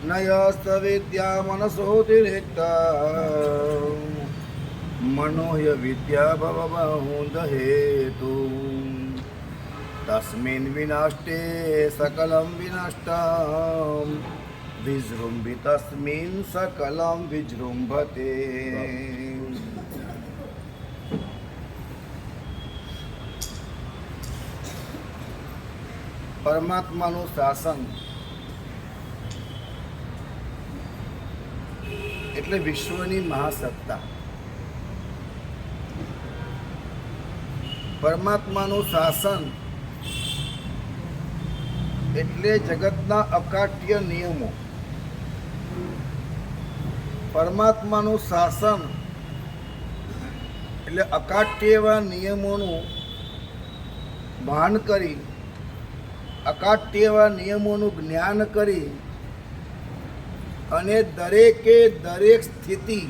નયસ્તવિદ્યા મનસોતિરિક્તા મનોહ્ય વિદ્યા ભવબહુધહેતુ તસ્મિન વિનષ્ટે સકલમ વિનષ્ટમ વિજૃંભિ તસ્મિન સકલમ વિજૃંભતે. પરમાત્માનું શાસન એટલે વિશ્વની મહાસત્તા. પરમાત્માનું શાસન એટલે જગતના અકાટ્ય નિયમો. પરમાત્માનું શાસન એટલે અકાટ્ય એવા નિયમોનું ભાન કરી, અકાટ્ય એવા નિયમોનું જ્ઞાન કરી અને દરેકે દરેક સ્થિતિ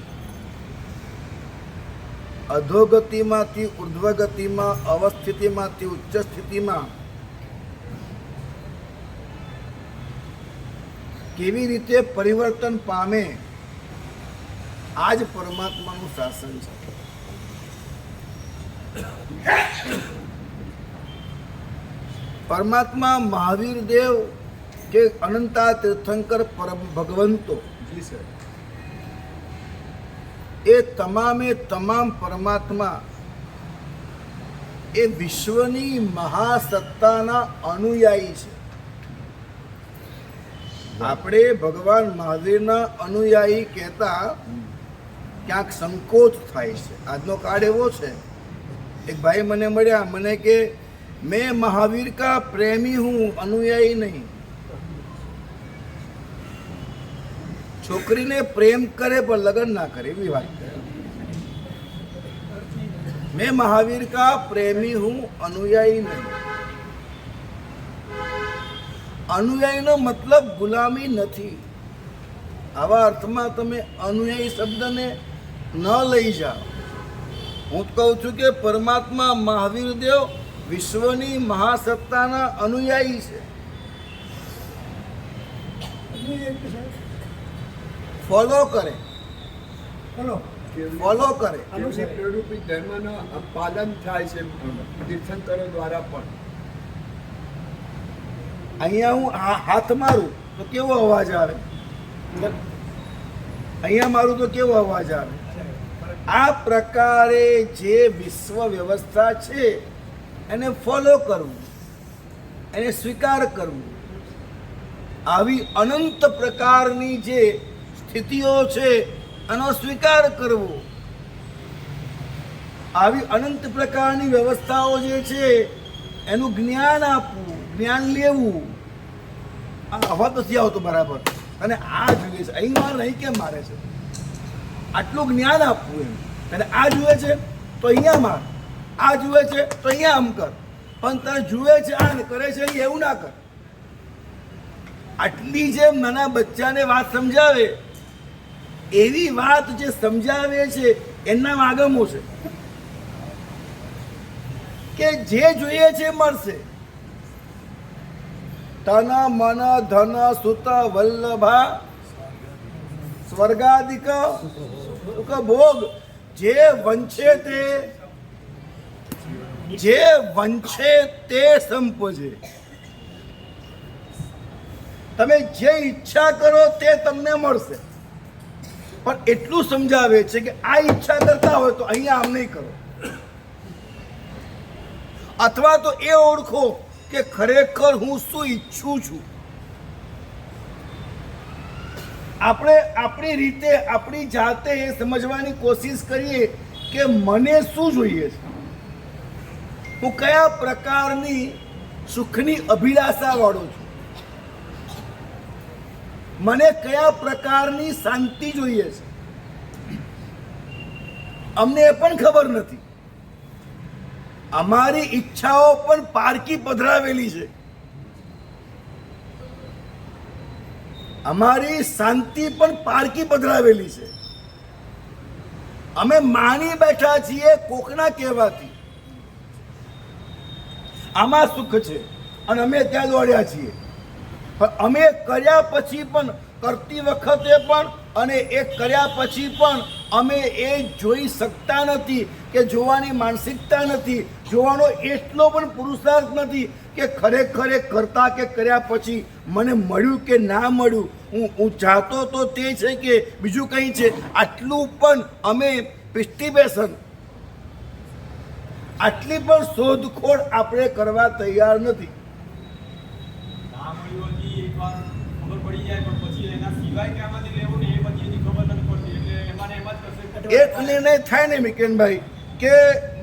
અધોગતિમાંથી ઉર્ધ્વગતિમાં, અવસ્થિતિમાંથી ઉચ્ચ સ્થિતિમાં કેવી રીતે પરિવર્તન પામે, આ જ પરમાત્માનું શાસન છે. પરમાત્મા મહાવીર દેવ કે અનંતા તીર્થંકર પરમ ભગવંતો એ તમામે તમામ પરમાત્મા એ વિશ્વની મહાસત્તાના અનુયાયી છે. આપણે ભગવાન મહાવીરના અનુયાયી કહેતા ક્યાંક સંકોચ થાય છે. આજનો કાળ એવો છે. એક ભાઈ મને મળ્યા, મને કે मैं महावीर का प्रेमी हूँ, अनुयायी नहीं. છોકરીને પ્રેમ કરે પણ લગ્ન ના કરે એવી વાત કરે. मैं महावीर का प्रेमी हूँ, अनुयायी नहीं. અનુયાયીનો મતલબ ગુલામી નથી. આવા અર્થમાં તમે અનુયાયી શબ્દને ન લઈ જાઓ. હું કહું છું કે પરમાત્મા મહાવીર દેવ વિશ્વની મહાસત્તાના અનુયાયી છે. ફોલો કરે, ફોલો કરે. ધર્મનો પાલન થાય છે તીર્થંકરો દ્વારા પણ. અહીંયા હું હાથ મારું તો કેવો અવાજ આવે, અહીંયા મારું તો કેવો અવાજ આવે. આ પ્રકારે જે વિશ્વ વ્યવસ્થા છે એને ફોલો કરવું, એને સ્વીકાર કરવું. આવી અનંત પ્રકારની જે સ્થિતિઓ છે એનો સ્વીકાર કરવો. આવી અનંત પ્રકારની વ્યવસ્થાઓ જે છે એનું જ્ઞાન આપવું, જ્ઞાન લેવું. આ અવાજ નથી આવતો બરાબર, અને આ જોઈએ છે અહીં મારે નહીં કેમ મારે છે, આટલું જ્ઞાન આપવું એમ. અને આ જુએ છે તો અહીંયા માર, આ જુએ છે તો અહીંયા આમ કર, પણ તારે જુએ છે આ કરે છે એવું ના કર. આટલી જેમ નાના બચ્ચાને વાત સમજાવે એવી વાત જે સમજાવે છે એના આગમો છે કે જે જોઈએ છે મળશે. તન મન ધન સુત વલ્લભા સ્વર્ગાદિક ભોગ જે વંચે તે, જે વંચે તે સંપજે. તમે જે ઈચ્છા કરો તે તમને મળશે. પણ એટલું સમજાવે છે કે આ ઈચ્છા કરતા હોય તો અહીંયા આમ નહીં કરો, અથવા તો એ ઓળખો કે ખરેખર હું શું ઈચ્છું છું. આપણે આપણી રીતે આપણી જાતે એ સમજવાની કોશિશ કરીએ કે મને શું જોઈએ છે, હું કયા પ્રકારની સુખની અભિલાષા વાળો છું, મને કયા પ્રકારની શાંતિ જોઈએ છે. અમને એ પણ ખબર નથી. અમારી ઈચ્છાઓ પણ પારકી પધરાવેલી છે. અમારી શાંતિ પણ પારકી પધરાવેલી છે. અમે માની બેઠા છીએ કોકના કહેવાથી આમાં સુખ છે અને અમે ત્યાં દોડ્યા છીએ. પણ અમે કર્યા પછી પણ, કરતી વખતે પણ અને એ કર્યા પછી પણ અમે એ જોઈ શકતા નથી કે જોવાની માનસિકતા નથી, જોવાનો એટલો પણ પુરુષાર્થ નથી કે ખરેખર એ કરતા કે કર્યા પછી મને મળ્યું કે ના મળ્યું, હું ચાહતો તો તે છે કે બીજું કંઈ છે, આટલું પણ અમે ઇન્વેસ્ટિગેશન, આટલી પણ શોધખોળ આપણે કરવા તૈયાર નથી. એક નિર્ણય થાય ને મિકેનભાઈ કે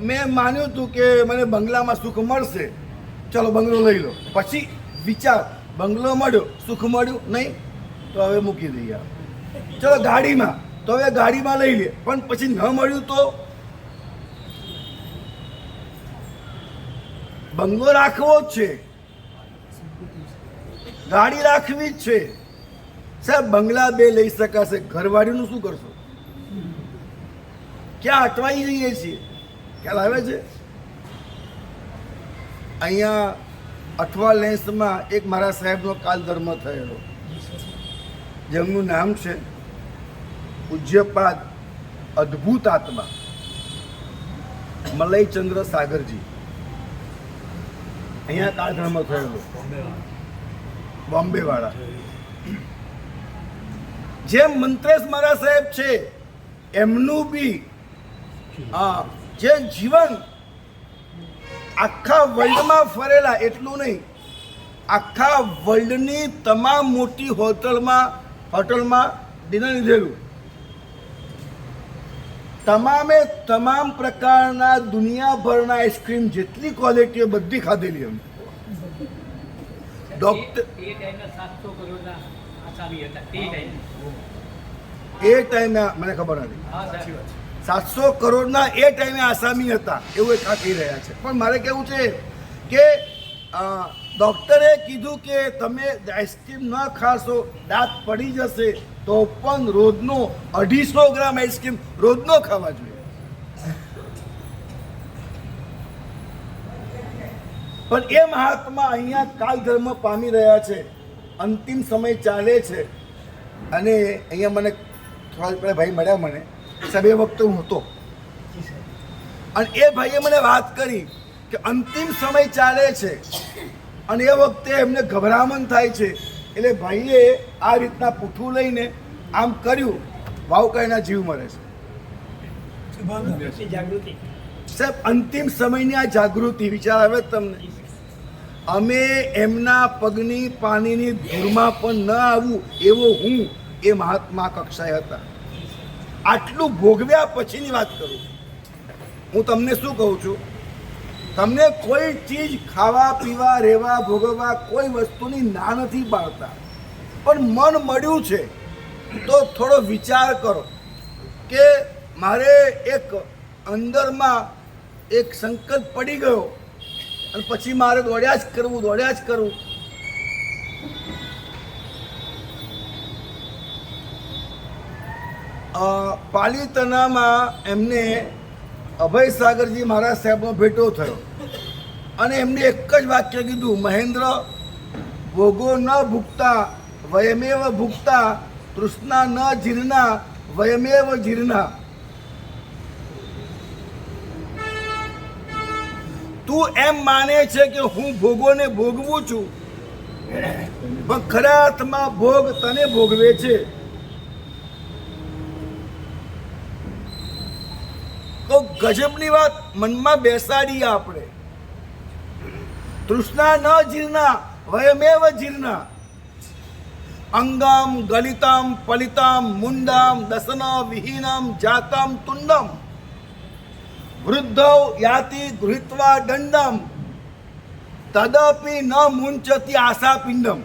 મેં માન્યું હતું કે મને બંગલામાં સુખ મળશે, ચલો બંગલો લઈ લો, પછી વિચાર બંગલો મળ્યો, સુખ મળ્યું નહીં તો હવે મૂકી દઈએ, ચલો ગાડીમાં તો હવે ગાડીમાં લઈ લે, પણ પછી ન મળ્યું તો બંગલો રાખવો જ છે, ગાડી રાખવી જ છે. સાહેબ બંગલા બે લઈ શકાશે, ઘરવાળીનું શું કરશો? ક્યાં અટવાઈ જઈએ છીએ? ખ્યાલ આવે છે? અહીંયા અઠવા લેન્સમાં એક મારા સાહેબનો કાલ ધર્મ થયેલો, જેમનું નામ છે પૂજ્યપાદ અદ્ભુત આત્મા મલયચંદ્ર સાગરજી. અહીંયા કાળ ધર્મ થયેલો, બોમ્બે વાળા. જેમ મંત્રેશ મારા સાહેબ છે એમનું બી જે જીવન આખા વર્લ્ડમાં ફરેલા, એટલું નહીં, આખા વર્લ્ડની તમામ મોટી હોટલમાં ડિનર લીધેલું, તમામ પ્રકારના દુનિયાભરના આઈસ્ક્રીમ જેટલી ક્વોલિટીઓ બધી ખાધેલી એમ. ડોક્ટર એ ટાઈમે મને ખબર નથી, 700 કરોડના એ ટાઈમે આસામી હતા એવું એક કહી રહ્યા છે. પણ મારે કહેવું છે કે ડૉક્ટરે કીધું કે તમે આઈસ્ક્રીમ ન ખાશો દાંત પડી જશે, તો પણ રોજનો 250 ગ્રામ આઈસ્ક્રીમ રોજનો ખાવા જોઈએ. પણ એ મહાત્મા અહીંયા કાલ ધર્મ પામી રહ્યા છે, અંતિમ સમય ચાલે છે. અને અહીંયા મને થોડા પહેલાં ભાઈ મળ્યા, મને સાહેબ એ વખતે હું હતો, અને એ ભાઈએ મને વાત કરી કે અંતિમ સમય ચાલે છે અને એ વખતે એમને ગભરામણ થાય છે. એટલે ભાઈએ આ રીતના પૂઠું લઈને આમ કર્યું, વાવકાઈના જીવ મરે છે. સાહેબ અંતિમ સમયની આ જાગૃતિ વિચાર આવે તમને? અમે એમના પગની પાણીની ધૂળમાં પણ ન આવું એવો હું એ મહાત્મા કક્ષાએ હતા. આટલું ભોગવ્યા પછીની વાત કરું. હું તમને શું કહું છું, તમને કોઈ ચીજ ખાવા પીવા રહેવા ભોગવવા કોઈ વસ્તુની ના નથી પાડતા, પણ મન મળ્યું છે તો થોડો વિચાર કરો કે મારે એક અંદરમાં એક સંકલ્પ પડી ગયો અને પછી મારે દોડ્યા જ કરવું. પાલીતાણામાં એમને અભય સાગરજી મહારાજ સાહેબનો ભેટો થયો અને એમને એક જ વાક્ય કીધું, મહેન્દ્ર, ભોગો ન ભૂખતા વયમેવ ભૂખતા, તૃષ્ણા ન જીર્ણા વયમેવ જીર્ણા. તું એમ માને છે કે હું ભોગોને ભોગવું છું, પણ ખરા અર્થમાં ભોગ તને ભોગવે છે. તો ગજબની વાત મનમાં બેસાડીએ આપણે. તૃષ્ણા ન જીર્ણા વયમેવ જીર્ણા, અંગમ ગલિતમ પલિતમ મુંડમ દસન વિહીનમ જાતમ તુંડમ, વૃદ્ધૌ યાતિ ગૃહીત્વા દંડમ, તદપી ન મુંચતી આશા પિંડમ.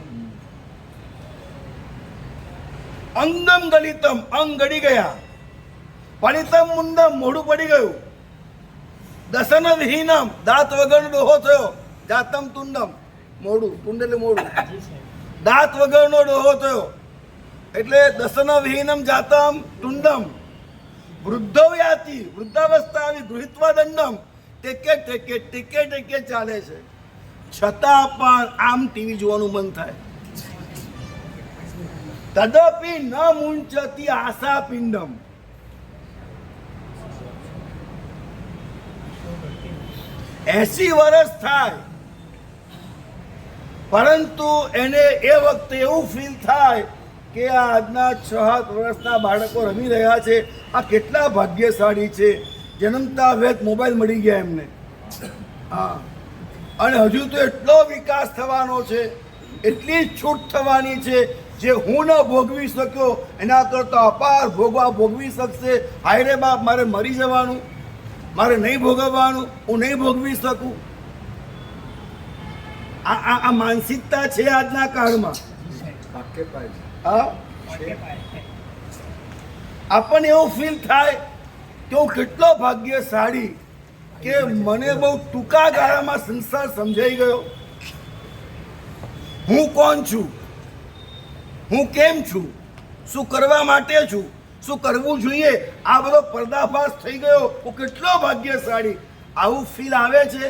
અંગમ ગલિતમ, અંગ ગળી ગયા, પલિતમ મુંડમ, મોઢું પડી ગયું, દસન વિહીનમ, દાંત વગરનો ડોહો થયો, જાતમ તુંડમ, મોઢું, તુંડ એટલે મોઢું, દાંત વગરનો ડોહો થયો એટલે દસન વિહીનમ જાતમ તુંડમ, વૃદ્ધો યાતિ, વૃદ્ધાવસ્થા આવી, ગૃહીત્વા દંડમ, ટેકે ચાલે છે, છતાં પણ આમ ટીવી જોવાનું મન થાય. તદપી ન મુંચતી આશા પિંડમ. 80 વર્ષ થાય પરંતુ એને એ વખતે એવું ફીલ થાય કે આ આજના 6-7 વર્ષના બાળકો રમી રહ્યા છે, આ કેટલા ભાગ્યશાળી છે, જન્મતા વેત મોબાઈલ મળી ગયા એમને. હા, અને હજુ તો એટલો વિકાસ થવાનો છે, એટલી જ છૂટ થવાની છે જે હું ન ભોગવી શક્યો એના કરતાં અપાર ભોગવી શકશે. હાય રે બાપ, મારે મરી જવાનું, મારે નહીં ભોગવવાનું, હું નહીં ભોગવી શકું. આ માનસિકતા છે આજના કાળમાં. હા, આપણને એવું ફીલ થાય કે હું કેટલો ભાગ્યશાળી કે મને બહુ ટૂંકા ગાળામાં સંસાર સમજાઈ ગયો. હું કોણ છું, હું કેમ છું, શું કરવા માટે છું, શું કરવું જોઈએ, આ બધો પર્દાફાશ થઈ ગયો. હું કેટલો ભાગ્યશાળી. આવું ફીલ આવે છે.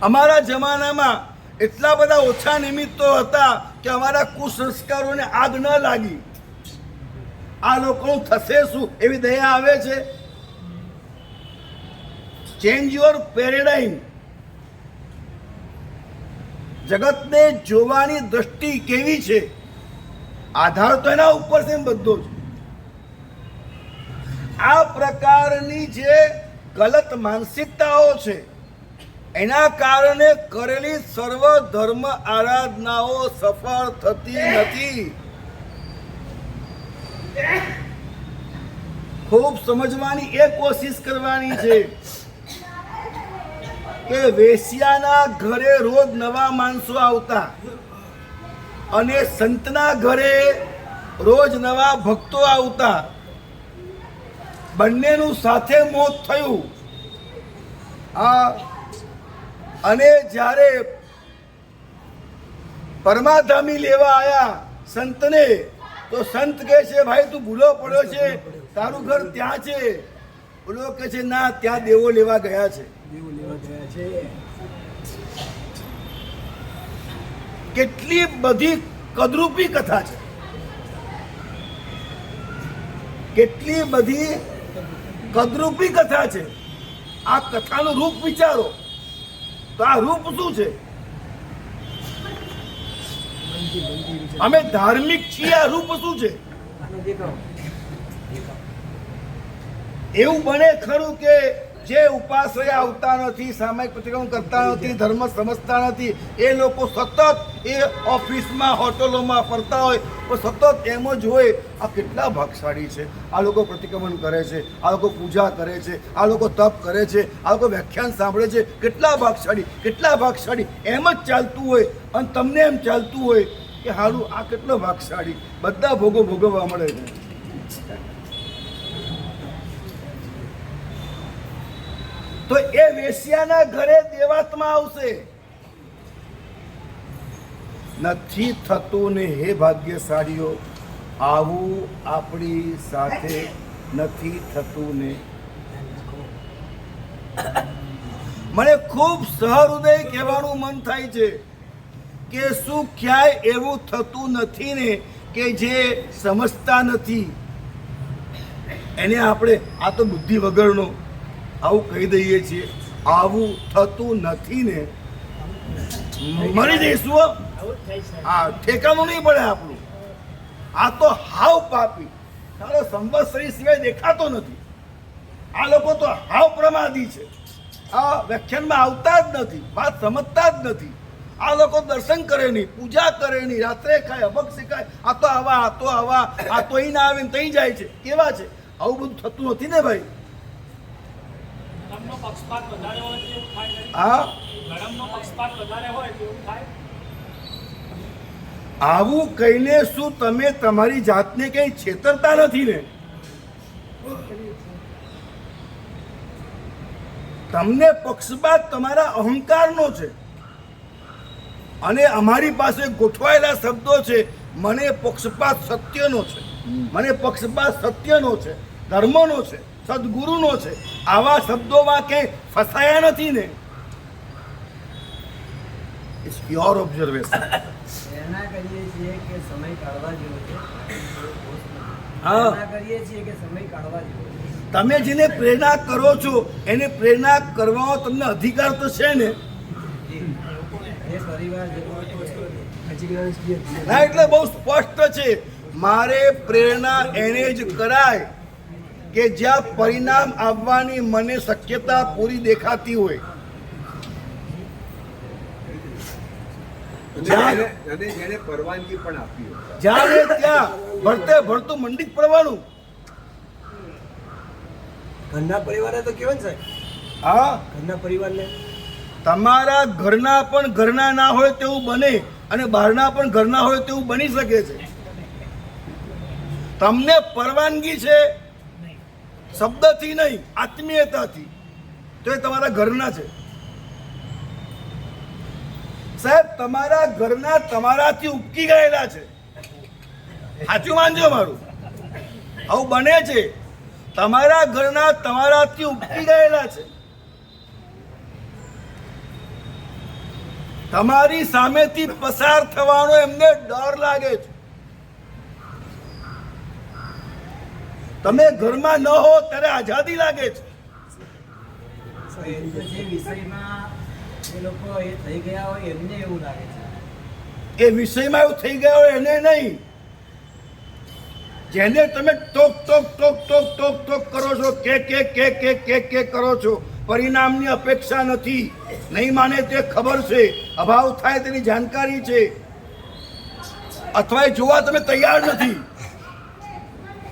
અમારા જમાનામાં એટલા બધા ઓછા નિમિત્તો હતા કે અમારા કુસંસ્કારોને આગ ન લાગી. આ લોકોનું થશે શું એવી દયા આવે છે. Change your paradigm. જગતને જોવાની દ્રષ્ટિ કેવી છે, આધાર તો એના ઉપર છે બધો જ. આ પ્રકારની જે ગલત માનસિકતાઓ છે એના કારણે કરેલી સર્વ ધર્મ આરાધનાઓ સફળ થતી નથી. ખૂબ સમજવાની એ કોશિશ કરવાની છે કે વેશ્યાના ઘરે રોજ નવા માણસો આવતા અને સંતના ઘરે રોજ નવા ભક્તો આવતા. બંનેનું સાથે મોત થયું. અને જ્યારે પરમાધામી લેવા આયા સંતને, તો સંત કહે છે ભાઈ તું ભૂલો પડ્યો છે, તારું ઘર ત્યાં છે. ભૂલો કહે છે ના, ત્યાં દેવો લેવા ગયા છે. કેટલી બધી કદરૂપી કથા છે, કેટલી બધી કદરૂપી કથા છે. આ કથાનું રૂપ વિચારો તો આ રૂપ શું છે? અમે ધાર્મિક છીએ, આ રૂપ શું છે? એવું બને ખરું કે જે ઉપાશ્રય આવતા નથી, સામાયિક પ્રતિક્રમણ કરતા નથી, ધર્મ સમજતા નથી, એ લોકો સતત એ ઓફિસમાં હોટલોમાં ફરતા હોય તો સતત એમ જ હોય. આ કેટલા ભાગશાળી છે. આ લોકો પ્રતિક્રમણ કરે છે, આ લોકો પૂજા કરે છે, આ લોકો તપ કરે છે, આ લોકો વ્યાખ્યાન સાંભળે છે. કેટલા ભાગશાળી, કેટલા ભાગશાળી. એમ જ ચાલતું હોય અને તમને એમ ચાલતું હોય કે હારું આ કેટલો ભાગશાળી. બધા ભોગો ભોગવવા મળે છે. તો એ વેશ્યાના ઘરે દેવાત્મા આવશે. નથી થતું ને હે ભાગ્યશાળીઓ, આવું આપણી સાથે નથી થતું ને. મને ખૂબ સહૃદય કહેવાનું મન થાય છે કે શું ક્યાંય એવું થતું નથી ને કે જે સમજતા નથી એને આપણે આ તો બુદ્ધિ વગરનો આવું કહી દઈએ છીએ. આવું થતું નથી ને, મરી જઈશું. આ ઠેકાણું નહીં પડે આપણું. આ તો હાવ પાપી. તારો સંવત્સરી સિવાય દેખાતો નથી. આ લોકો તો હાવ પ્રમાદી છે. આ વ્યાખ્યાનમાં આવતા જ નથી, વાત સમજતા જ નથી. આ લોકો દર્શન કરે નહીં, પૂજા કરે નહીં, રાત્રે ખાય, અભક શીખાય. આ તો આવા, આ તો આવા, આ તો અહીં ના આવીને તઈ જાય છે. કેવા છે? આવું બધું થતું નથી ને ભાઈ. આવું કહીને શું તમે તમારી જાતને કઈ છેતરતા નથી ને? તમને પક્ષપાત તમારા અહંકારનો છે. અને અમારી પાસે ગોઠવાયેલા શબ્દો છે. મને પક્ષપાત સત્યનો છે, મને પક્ષપાત સત્યનો છે, ધર્મનો છે, સદગુરુનો છે. આવા શબ્દોમાં ક્યાંય ફસાયા નથી ને? It's your observation. સમય કાઢવા જેવો છે. હા. પ્રેરણા કરીએ છીએ કે સમય કાઢવા જેવો છે. તમે જેને પ્રેરણા કરો છો એને પ્રેરણા કરવાનો તમને અધિકાર તો છે ને. એ પરિવાર જેવો છે. ના, એટલે બહુ સ્પષ્ટ છે. મારે પ્રેરણા એને જ કરાય કે જ્યાં પરિણામ આવવાની મને શક્યતા પૂરી દેખાતી હોય. અને જેને પરવાનગી પણ આપી હોય. જ્યાં ને ત્યાં ભરતે ભરતું મંડી જ પડવાનું. ઘરના પરિવારને તો કેવું છે સાહેબ? હા, ઘરના પરિવારને તમારા ઘરના પણ ઘરના ના હોય તેવું બને અને બહારના પણ ઘરના હોય તેવું બની શકે છે. તમને પરવાનગી છે શબ્દથી નહીં, આત્મીયતાથી, તો એ તમારા ઘરના છે. સાહેબ, તમારા ઘરના તમારાથી ઉપકી ગયેલા છે. સાચું માનજો મારું, આવું બને છે. તમારા ઘરના તમારાથી ઉપકી ગયેલા છે. તમારી સામેથી પસાર થવાનો એમને ડર લાગે છે. તમે ઘરમાં ન હો ત્યારે આઝાદી લાગે છે. જે વિષયમાં એ લોકો એ થઈ ગયા હોય એમને એવું લાગે છે. એ વિષયમાં એવું થઈ ગયો હોય એને નહીં. જેને તમે talk talk talk talk talk talk કરો છો, કે કરો છો, પરિણામની અપેક્ષા નથી, નહીં માને તે ખબર છે, અભાવ થાય તેની જાણકારી છે, અથવા એ જોવા તમે તૈયાર નથી.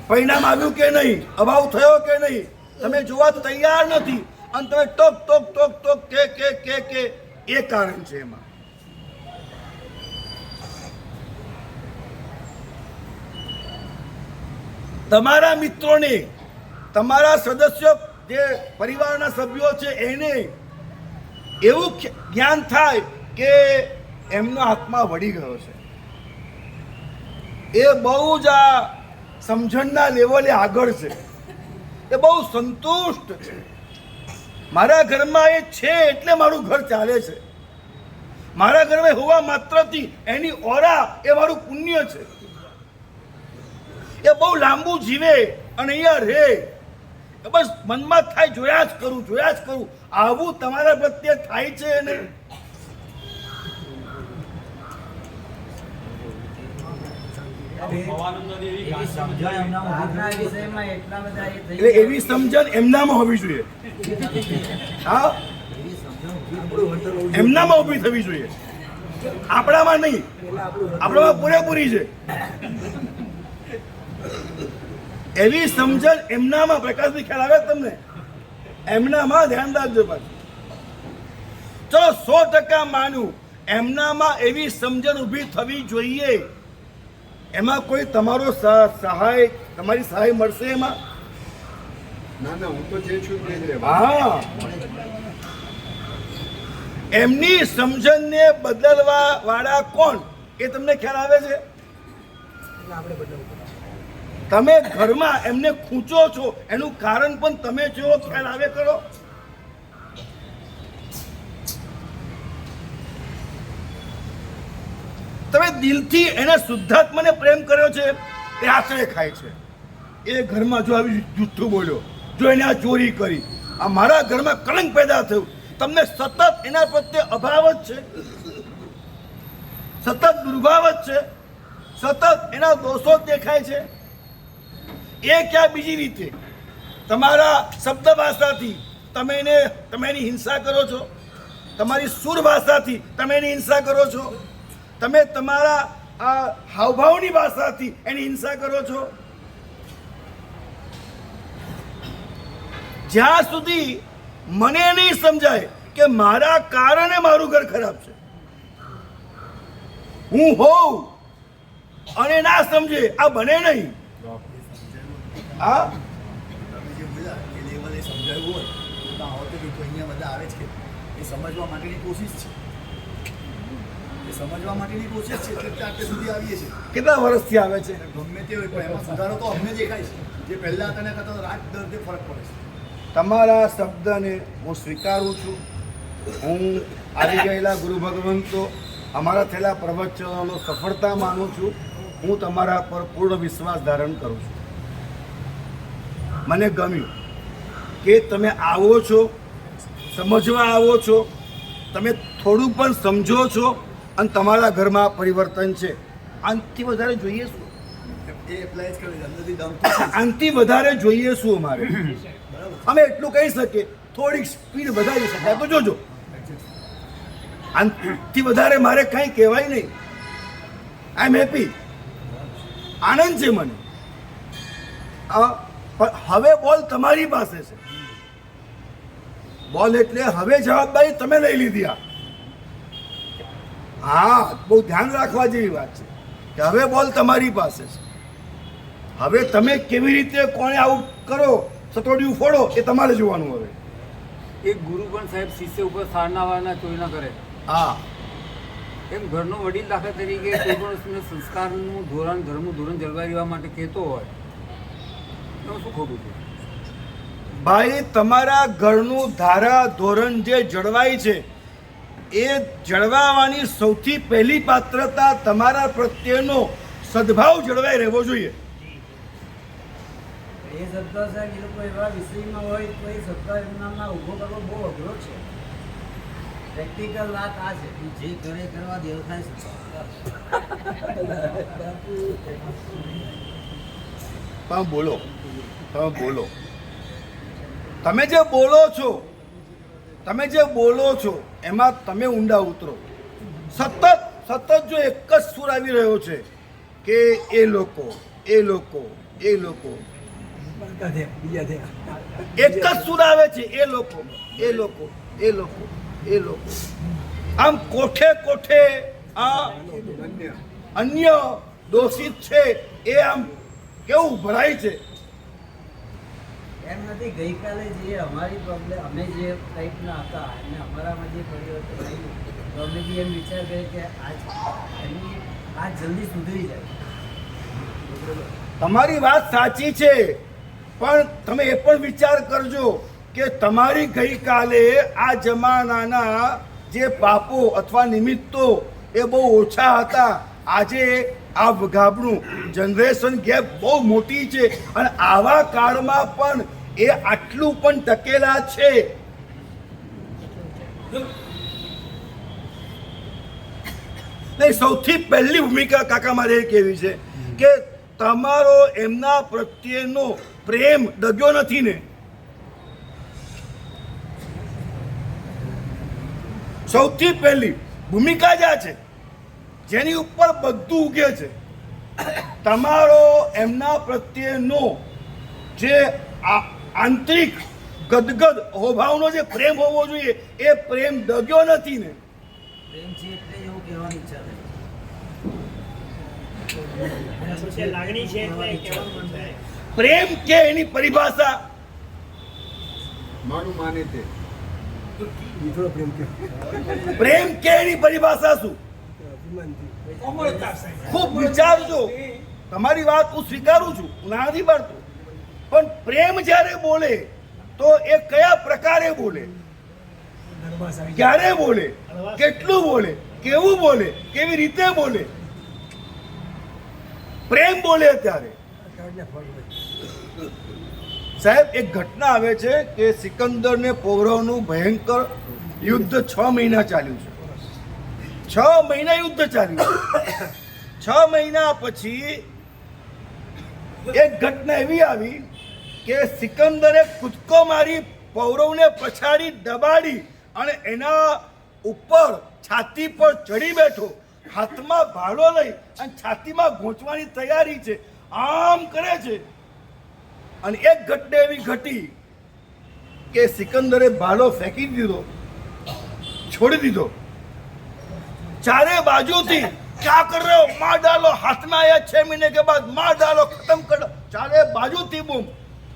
પરિણામ આવ્યું કે નહીં, અભાવ થયો કે નહીં, તમે જોવા તૈયાર નથી અને તમે ટોક ટોક ટોક ટોક કે એ કારણ છે એમાં. તમારા મિત્રોને, તમારા સદસ્યો, જે પરિવારના સભ્યો છે એને એવું જ્ઞાન થાય કે એમનો આત્મા વળી ગયો છે. એ બહુ જ આ સમજણના લેવલે આગળ છે. એ બહુ સંતુષ્ટ છે. મારા ઘરમાં એ છે એટલે મારું ઘર ચાલે છે. મારા ઘરમાં હોવા માત્રથી એની ઓરા એ મારું પુણ્ય છે. એ બહુ લાંબુ જીવે અને અહીંયા રહે. બસ મનમાં થાય જોયા જ કરું, જોયા જ કરું. આવું તમારા પ્રત્યે થાય છે ને? આજના વિષયમાં એટલા બધા એ થઈ એટલે એવી સમજણ એમનામાં હોવી જોઈએ. હા, એમનામાં ઊભી થવી જોઈએ, આપણામાં નહીં. આપણામાં પૂરેપૂરી છે. એવી સમજણ એમનામાં, પ્રકાશની ખ્યાલ આવે તમને? એમનામાં ધ્યાન રાખજો પાછું. ચલો 100% માનું, એમનામાં એવી સમજણ ઊભી થવી જોઈએ. એમાં કોઈ તમારો સહાય, તમારી સહાય મળશે એમાં? ના ના, હું તો જે છું તે જ રહેવા. હા, એમની સમજણને બદલવા વાળા કોણ એ તમને ખ્યાલ આવે છે? આપણે બદલવું. તમે ઘરમાં એમને ખૂંચો છો એનું કારણ પણ તમે જો ખ્યાલ આવે કરો. તમે દિલથી એને શુદ્ધાત્માને પ્રેમ કર્યો છે, એ આશ્રય ખાય છે. એ ઘરમાં જો આવી જુઠ્ઠું બોલ્યો, જો એને આ ચોરી કરી, આ મારા ઘરમાં કલંક પેદા થયું, તમને સતત એના પ્રત્યે અભાવ જ છે, સતત દુર્ભાવ જ છે, સતત એના દોષો જ દેખાય છે. એ ક્યાં બીજી રીતે તમારા શબ્દ ભાષાથી તમે એની હિંસા કરો છો, તમારી સુર ભાષાથી તમે એની હિંસા કરો છો, તમે તમારા આ હાવભાવની ભાષાથી એની હિંસા કરો છો. જ્યાં સુધી મને નહીં સમજાય કે મારા કારણે મારું ઘર ખરાબ છે, હું હોઉં અને ના સમજે, આ બને નહીં. હા, તમે જે બોલ્યા એ લેવલે સમજાવ્યું હોય તો ઓટોમેટિક અહીંયા બધા આવે છે એ સમજવા માટેની કોશિશ છે. એ સમજવા માટેની કોશિશ છે એટલે આટલે સુધી આવીએ છીએ. કેટલા વર્ષથી આવે છે? ગમે તે હોય પણ એમાં સુધારો તો અમને દેખાય છે. જે પહેલાં હતા એના કરતાં રાત દરદે ફરક પડે છે. તમારા શબ્દને હું સ્વીકારું છું. હું આવી ગયેલા ગુરુ ભગવંતો, અમારા થયેલા પ્રવચનોનો સફળતા માનું છું. હું તમારા પર પૂર્ણ વિશ્વાસ ધારણ કરું છું. મને ગમ્યું કે તમે આવો છો, સમજવા આવો છો, તમે થોડું પણ સમજો છો અને તમારા ઘરમાં પરિવર્તન છે. આનાથી વધારે જોઈએ શું? એ એપ્લાય જ કરે છે અંદરથી દમતું છે. આનાથી વધારે જોઈએ શું અમારે? બરાબર અમે એટલું કહી શકીએ, થોડીક સ્પીડ વધારી શકાય તો જોજો. આનાથી વધારે મારે કંઈ કહેવાય નહીં. આઈ એમ હેપી, આનંદ છે મને. પણ હવે બોલ તમારી પાસે છે. બોલ એટલે હવે જવાબદારી તમે લઈ લીધી. હા, બહુ ધ્યાન રાખવા જેવી વાત છે કે હવે બોલ તમારી પાસે છે. હવે તમે કેવી રીતે કોને આઉટ કરો, સતોડિયું ફોડો, એ તમારે જોવાનું. હવે એક ગુરુ પણ સાહેબ શિષ્ય ઉપર સારનાવાના ચોરી ના કરે. હા, એમ ઘરનો વડીલ દાખલા તરીકે કોઈ પણ વસ્તુને સંસ્કારનું ધોરણ, ધર્મનું ધોરણ જળવાઈ રહેવા માટે કહેતો હોય એમાં શું ખોટું છે? ભાઈ, તમારા ઘરનું ધારા ધોરણ જે જળવાય છે એ જળવાવાની સૌથી પહેલી પાત્રતા તમારા પ્રત્યેનો સદભાવ જળવાઈ રહેવો જોઈએ. એ સદ્ભાવ સાહેબ એ લોકો એવા વિષયમાં હોય તો એ સદ્ભાવ એમનામાં ઊભો કરવો બહુ અઘરો છે. પ્રેક્ટિકલ વાત આ છે કે જે કરે કરવા દેવ થાય છે. તમે બોલો, તમે બોલો, તમે જે બોલો છો એમાં તમે ઊંડા ઉતરો. સતત જો એક જ સૂર આવી રહ્યો છે કે એ લોકો, બીજા થયા. એક જ સૂર આવે છે, એ લોકો. આમ કોઠે આ અન્ય દોષિત છે એ આમ કેવું ભરાય છે. એમ નથી, ગઈકાલે જે અમારી પ્રોબ્લેમ અમે જે ટાઈપના હતા અને અમારામાં જે પરિવર્તન આવ્યું તો અમે બી એમ વિચાર કરીએ કે આજ જલ્દી સુધરી જાય. તમારી વાત સાચી છે, પણ તમે એ પણ વિચાર કરજો કે તમારી ગઈકાલે આ જમાનાના જે પાપો અથવા નિમિત્તો એ બહુ ઓછા હતા. આજે આ ગાબડું જનરેશન ગેપ બહુ મોટી છે અને આવા કાળમાં પણ એ આટલું પણ ટકેલા છે. નહીં, સૌથી પહેલી ભૂમિકા કાકા મારે એ કહેવી છે કે તમારો એમના પ્રત્યેનો પ્રેમ દગ્યો નથી ને. સૌથી પહેલી ભૂમિકા જ આ છે જેની ઉપર બધું ઉગે છે. તમારો એમના પ્રત્યેનો જે આંતરિક ગદગદ હોભાવનો જે પ્રેમ હોવો જોઈએ એ પ્રેમ દગ્યો નથી ને. પ્રેમ છે એટલે એવું કહેવાની ઈચ્છા થાય. લાગણી છે એટલે કહેવાનું મન થાય. પ્રેમ કે એની પરિભાષા માનું માને તે બીજો પ્રેમ કે પ્રેમ કે એની પરિભાષા શું? અભિમાનથી. ખૂબ વિચારજો. તમારી વાત હું સ્વીકારું છું, હું ના નથી પાડતો, પણ પ્રેમ જ્યારે બોલે તો એ કયા પ્રકારે બોલે, નર્વસ આવી ક્યારે બોલે, કેટલું બોલે, કેવું બોલે, કેવી રીતે બોલે? પ્રેમ બોલે ત્યારે જાય ફળ હોય. સાહેબ, એક ઘટના આવે છે કે સિકંદર ને પૌરવનું ભયંકર યુદ્ધ 6 મહિના ચાલ્યું છે. 6 મહિના યુદ્ધ ચાલ્યું છે. 6 મહિના પછી એક ઘટના એવી આવી કે સિકંદરે કૂદકો મારી પૌરવને પછાડી દબાડી અને એના ઉપર છાતી પર ચડી બેઠો, હાથમાં ભાલો લઈ અને છાતીમાં ગોંચવાની તૈયારી છે, આમ કરે છે. અને એક ઘટના એવી ઘટી કે સિકંદરે ભાલો ફેંકી દીધો, છોડી દીધો. चारे बाजू थी क्या कर रहे हो, मार डालो, हाथ में आया 6 महीने के बाद मार डालो, खत्म कर दो. चारे बाजू थी बूम.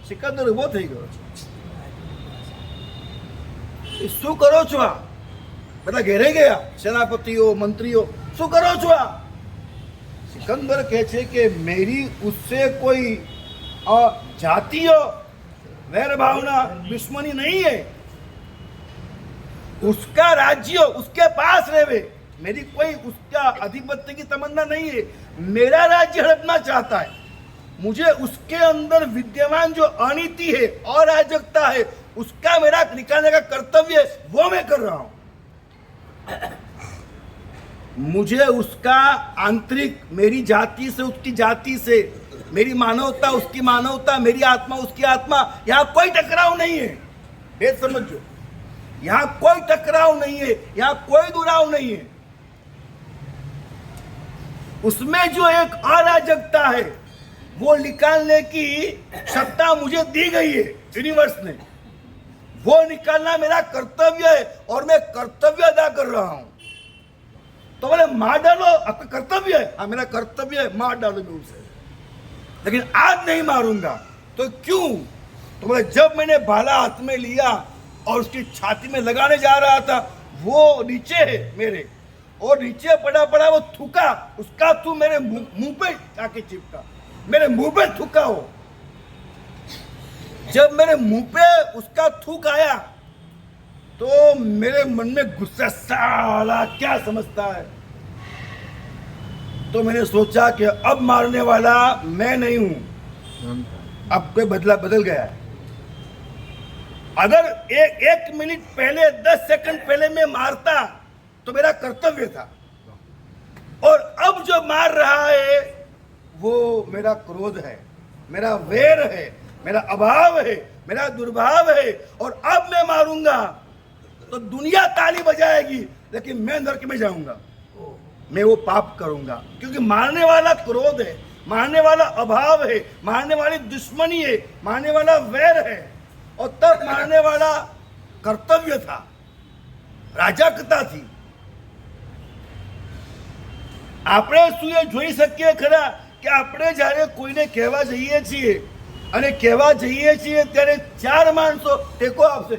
सिकंदर उभो થઈ ગયો છે. શું કરો છો આ? બધા ઘેરે ગયા સેનાપતિઓ, મંત્રીઓ, શું કરો છો આ? सिकंदर કહે છે કે मेरी उससे कोई जातीय वैर भावना दुश्मनी नहीं है, उसका राज्य उसके पास रहे, मेरी कोई उसका आधिपत्य की तमन्ना नहीं है। मेरा राज्य हड़पना चाहता है, मुझे उसके अंदर विद्यमान जो अनीति है और अराजकता है उसका मेरा निकालने का कर्तव्य है, वो मैं कर रहा हूं। मुझे उसका आंतरिक, मेरी जाति से उसकी जाति से, मेरी मानवता उसकी मानवता, मेरी आत्मा उसकी आत्मा, यहाँ कोई टकराव नहीं है। भेद समझो, यहाँ कोई टकराव नहीं है, यहाँ कोई दुराव नहीं है। उसमें जो एक अराजकता है वो निकालने की सत्ता मुझे दी गई है यूनिवर्स ने, वो निकालना मेरा कर्तव्य है और मैं कर्तव्य अदा कर रहा हूं। तो बोले मार डालो, आपका कर्तव्य है। हाँ, मेरा कर्तव्य है, मार डालो मैं उसे, लेकिन आज नहीं मारूंगा। तो क्यों? तो बोले जब मैंने भाला हाथ में लिया और उसकी छाती में लगाने जा रहा था, वो नीचे है मेरे, और नीचे पड़ा पड़ा वो थूका, उसका थू मेरे मुंह पे जाके चिपका, मेरे मुंह पे थूका हो। जब मेरे मुंह पे उसका थूक आया तो मेरे मन में गुस्सा, साला क्या समझता है। तो मैंने सोचा कि अब मारने वाला मैं नहीं हूं, अब कोई बदल गया है। अगर एक मिनट पहले, 10 सेकंड पहले मैं मारता तो मेरा कर्तव्य था, और अब जो मार रहा है वो मेरा क्रोध है, मेरा वैर है, मेरा अभाव है, मेरा दुर्भाव है। और अब मैं मारूंगा तो दुनिया ताली बजाएगी, लेकिन मैं नरक में जाऊंगा, मैं वो पाप करूंगा। क्योंकि मारने वाला क्रोध है, मारने वाला अभाव है, मारने वाली दुश्मनी है, मारने वाला वैर है, और तब मारने वाला कर्तव्य था, राजकता थी। આપણે શું એ જોઈ શકીએ ખરા કે આપણે જ્યારે કોઈને કહેવા જઈએ છીએ અને કહેવા જઈએ છીએ ત્યારે 4 માણસો ટેકો આપશે,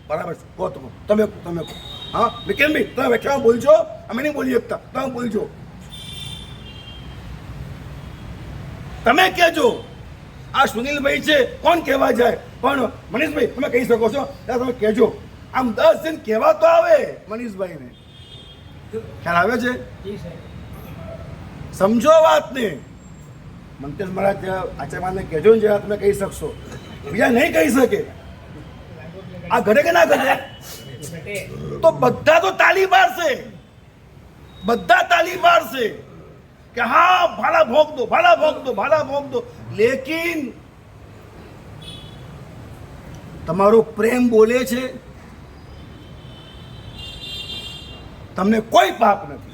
બરાબર છે, કહો તમે કહો, હા વિકેનભાઈ તમે બેઠા બોલજો, અમે નહીં બોલી શકતા, તમે બોલજો, તમે કહેજો। આ સુનિલભાઈ છે, કોણ કહેવા જાય, પણ મનીષભાઈ તમે કહી શકો છો, તમે કહેજો। આમ 10 જણ કહેવા તો આવે મનીષભાઈને, ખ્યાલ આવે છે? સમજો વાતને। મંતેશ મહારાજ આચાર્યને કહેજો ને, જરા તમે કહી શકશો, બીજા નહીં કહી શકે। આ ઘટે કે ના ઘટે? તો બધા તો તાલી પાડશે, બધા તાલી પાડશે કે હા ભાલા ભોગ દો, ભાલા ભોગ દો, ભાલા ભોગ દો। લેકિન તમારો પ્રેમ બોલે છે, તમને કોઈ પાપ નથી।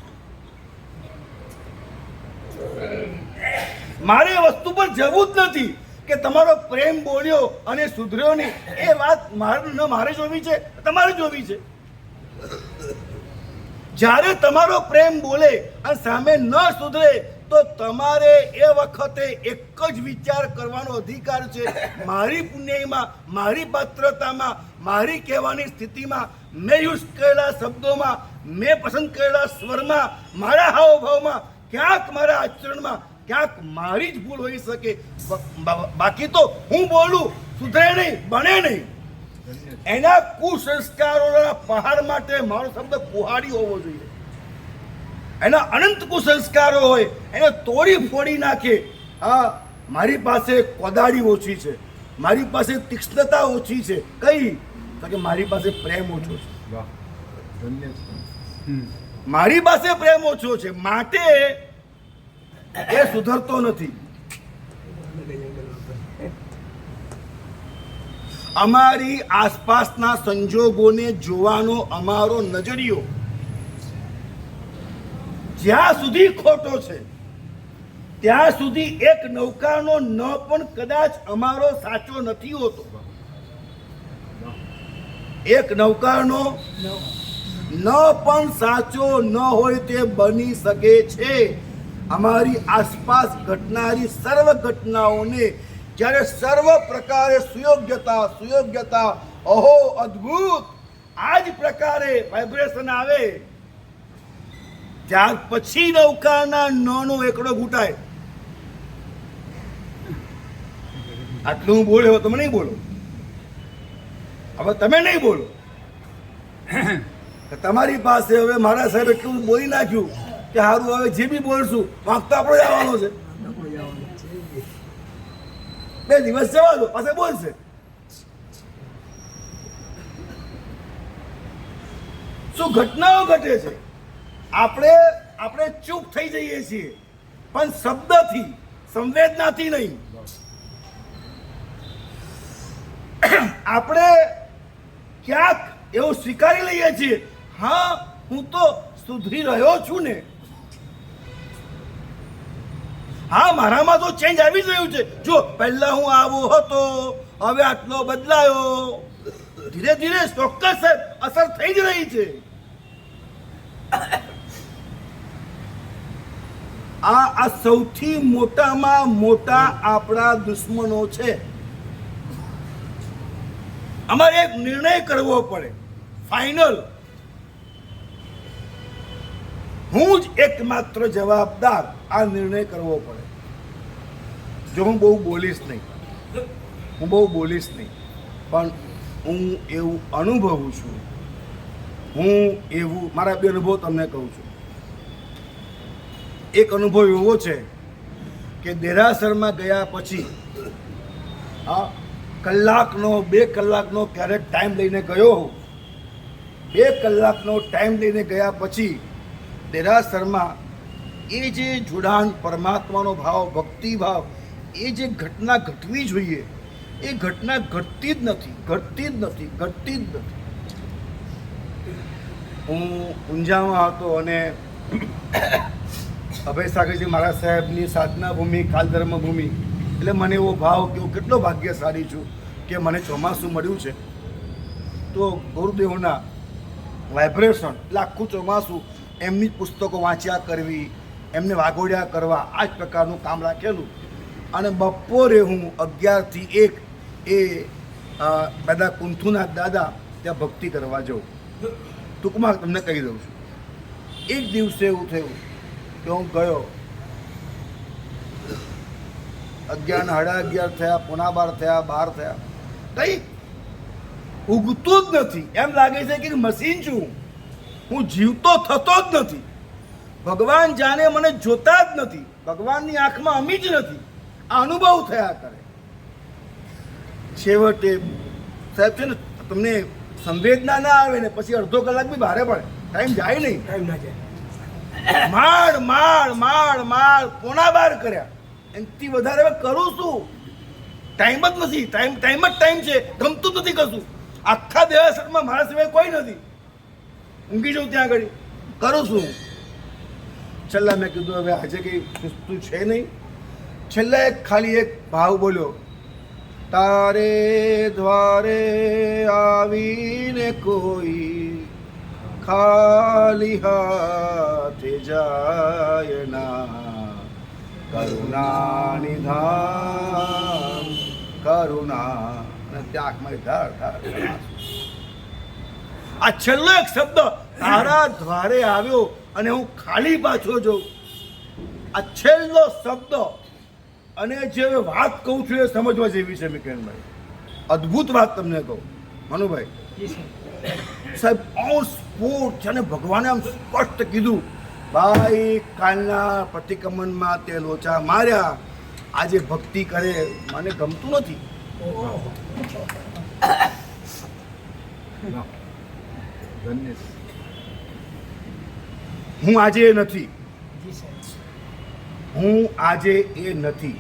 મારે એ વસ્તુ પર જવું જ નથી કે તમારો પ્રેમ બોલ્યો અને સુધર્યો નહીં, એ વાત મારે જોવી છે, તમારે જોવી છે। જ્યારે તમારો પ્રેમ બોલે અને સામે ન સુધરે તો તમારે એ વખતે એક જ વિચાર કરવાનો અધિકાર છે, મારી પુણ્યમાં, મારી પાત્રતામાં, મારી કહેવાની સ્થિતિમાં, મેં યુઝ કરેલા શબ્દોમાં, મેં પસંદ કરેલા સ્વરમાં, મારા હાવભાવમાં, ક્યાંક મારા આચરણમાં ક્યાંક મારી જ ભૂલ હોઈ શકે। બાકી તો હું બોલું, સુધરે નહીં, બને નહીં। એના કુસંસ્કારોના પહાડ માટે મારો શબ્દ કુહાડી હોવો જોઈએ। એના અનંત કુસંસ્કારો હોય એને તોડી ફોડી નાખે। હા, મારી પાસે કોદાળી ઓછી છે, મારી પાસે તીક્ષ્ણતા ઓછી છે, કઈ તો કે મારી પાસે પ્રેમ ઓછો છે, મારી પાસે પ્રેમ ઓછો છે, માટે એ સુધરતો નથી। અમારી આસપાસના સંજોગોને જોવાનો અમારો નજરિયો જ્યાં સુધી ખોટો છે ત્યાં સુધી એક નૌકાનો ન પણ કદાચ અમારો સાચો નથી હોતો। એક નૌકાનો ન પણ સાચો ન હોય તે બની શકે છે। અમારી આસપાસ ઘટનારી સર્વ ઘટનાઓને જ્યારે સર્વ પ્રકારે સુયોગ્યતા, અહો અદ્ભુત, આ જ પ્રકારે વાઇબ્રેશન આવે, ત્યાર પછી નૌકાના નનો એકડો ઘૂંટાય। આટલું હું બોલ્યો, તમે નહીં બોલો, હવે તમે નહીં બોલો, તમારી પાસે હવે મારા સાહેબ એટલું બોલી નાખ્યું કે સારું હવે જે બી બોલશું વાંક તો આપણે જ આવવાનો છે. 2 દિવસ જવા દો, પાસે બોલશે. શું ઘટનાઓ ઘટે છે, આપણે ચૂપ થઈ જઈએ છીએ, પણ શબ્દથી, સંવેદનાથી નહીં. આપણે ક્યાંક એવું સ્વીકારી લઈએ છીએ, હા હું તો સુધરી રહ્યો છું ને, હા મારામાં તો ચેન્જ આવી ગયું છે, જો પહેલા હું આવો હતો હવે આટલો બદલાયો. ધીરે ધીરે ચોક્કસ અસર થઈ જ રહી છે. આ સૌથી મોટામાં મોટા આપણા દુશ્મનો છે. અમારે એક નિર્ણય કરવો પડે, ફાઇનલ. હું જ એકમાત્ર જવાબદાર આ નિર્ણય કરવો પડે. જો હું બહુ બોલીશ નહીં, પણ હું એવું અનુભવું છું, મારા 2 અનુભવ તમને કહું છું. એક અનુભવ એવો છે કે દેરાસરમાં ગયા પછી 2 કલાકનો ક્યારેક ટાઈમ લઈને ગયો. 2 કલાકનો ટાઈમ લઈને ગયા પછી દેરાસરમાં એ જે જોડાણ, પરમાત્માનો ભાવ, ભક્તિ ભાવ, એ જે ઘટના ઘટવી જોઈએ એ ઘટના ઘટતી જ નથી. હું ઊંઝામાં હતો અને અભય સાગરજી મારા સાહેબની સાધના ભૂમિ, કાલધર્મ ભૂમિ, એટલે મને એવો ભાવ કે હું કેટલો ભાગ્યશાળી છું કે મને ચોમાસું મળ્યું છે. તો ગુરુદેવના વાઇબ્રેશન એટલે આખું ચોમાસું એમની જ પુસ્તકો વાંચ્યા કરવી, એમને વાગોડ્યા કરવા, આ જ પ્રકારનું કામ રાખેલું. અને બપોરે હું 11 થી 1 એ દાદા કુંથુનાથ દાદા ત્યાં ભક્તિ કરવા જાઉં. ટૂંકમાં તમને કહી દઉં છું. એક દિવસે એવું થયું કે હું ગયો, 11, 11:30 થયા, 11:15 થયા, 12 થયા, કંઈ ઉગતું જ નથી. એમ લાગે છે કે મશીન છું, હું જીવતો થતો જ નથી. ભગવાન જાણે મને જોતા જ નથી, ભગવાનની આંખમાં અમી જ નથી. આ અનુભવ થયા કરે. છેવટે સાહેબ છે ને, તમને સંવેદના ના આવે ને પછી અડધો કલાક બી ભારે પડે, ટાઈમ જાય નહીં. ટાઈમ ના જાય. માળ 11:15 કર્યા. એનાથી વધારે હવે કરું શું? ટાઈમ જ નથી. ટાઈમ જ ટાઈમ છે, ગમતું જ નથી કશું. આખા દેવાસરમાં મારા સિવાય કોઈ નથી. ઊંઘી જાઉં ત્યાં આગળ, કરું શું? છેલ્લા મેં કીધું હવે આજે કંઈ પૂછતું છે નહીં. છેલ્લા ખાલી એક ભાવ બોલ્યો, તારે દ્વારે આવીને કોઈ ખાલી હાથે જાય ના, કરુણા નિધાન કરુણા. અને ત્યાં આંખમાં ધાર. આ છેલ્લો એક શબ્દ તારા દ્વારે આવ્યો અને હું ખાલી પાછો જોઉં. આ છેલ્લો શબ્દ અને જે વાત કહું છું એ સમજવા જેવી છે મિકેનભાઈ. અદ્ભુત વાત તમને કહું મનુભાઈ સાહેબ, ઓન સ્પોટ છે ને ભગવાને આમ સ્પષ્ટ કીધું, ભાઈ કાલના પ્રતિક્રમણમાં તે લોચા માર્યા, આજે ભક્તિ કરે મને ગમતું નથી. હું આજે એ નથી,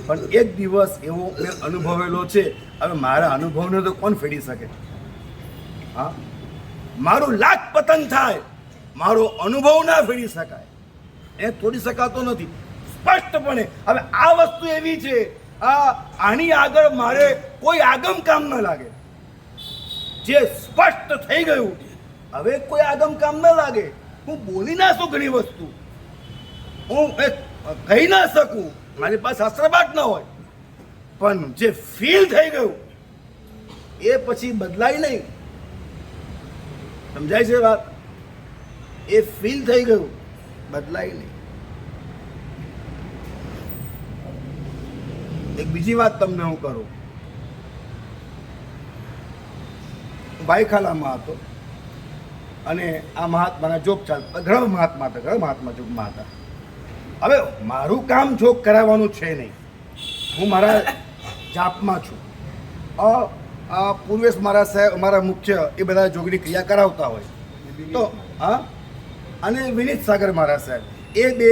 પણ એક દિવસ એવો મેં અનુભવેલો છે. હવે મારા અનુભવને તો કોણ ફેરી શકે? હા, મારું લાખ પતન થાય, મારો અનુભવ ના ફેરી શકાય, એ તોડી શકાતો નથી સ્પષ્ટપણે. હવે આ વસ્તુ એવી છે, આની આગળ મારે કોઈ આગમ કામ ન લાગે. જે સ્પષ્ટ થઈ ગયું, હવે કોઈ આગમ કામ ન લાગે. હું બોલી ના શકું, ઘણી વસ્તુ હું કહી ના શકું, મારી પાસે શાસ્ત્રપાઠ ન હોય, પણ જે ફીલ થઈ ગયું એ પછી બદલાય નહીં. સમજાય છે વાત? એ ફીલ થઈ ગયું, બદલાય નહીં. એક બીજી વાત તમને હું કરું. બાઈખાલામાં હતો, અને આ મહાત્માના જોબ ચાલતા, ઘણા મહાત્મા જોબમાં હતા. હવે મારું કામ જોબ કરાવવાનું છે નહીં, હું મારા જાપમાં છું. પૂર્વેશ મારા સાહેબ, મારા મુખ્ય, એ બધા જોગની ક્રિયા કરાવતા હોય તો અને વિનીત સાગર મારા સાહેબ, એ બે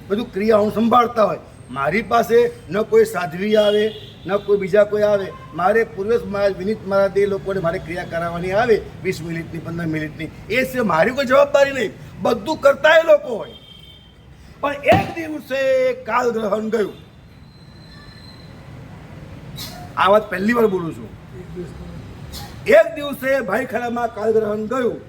બધું ક્રિયાઓ સંભાળતા હોય. મારી પાસે ન કોઈ સાધ્વી આવે ન કોઈ બીજા કોઈ આવે, મારે પૂર્વેશ મહારાજ, વિનીત મહારાજ, એ લોકોને મારે ક્રિયા કરાવવાની આવે 20 મિનિટની 15 મિનિટની, એ છે મારી કોઈ જવાબદારી નહીં. બધું કરતા એ લોકો હોય. પણ એક દિવસે કાલ ગ્રહણ ગયું. આ વાત પહેલી વાર બોલું છું. એક દિવસે ભાઈખલામાં કાલ ગ્રહણ ગયું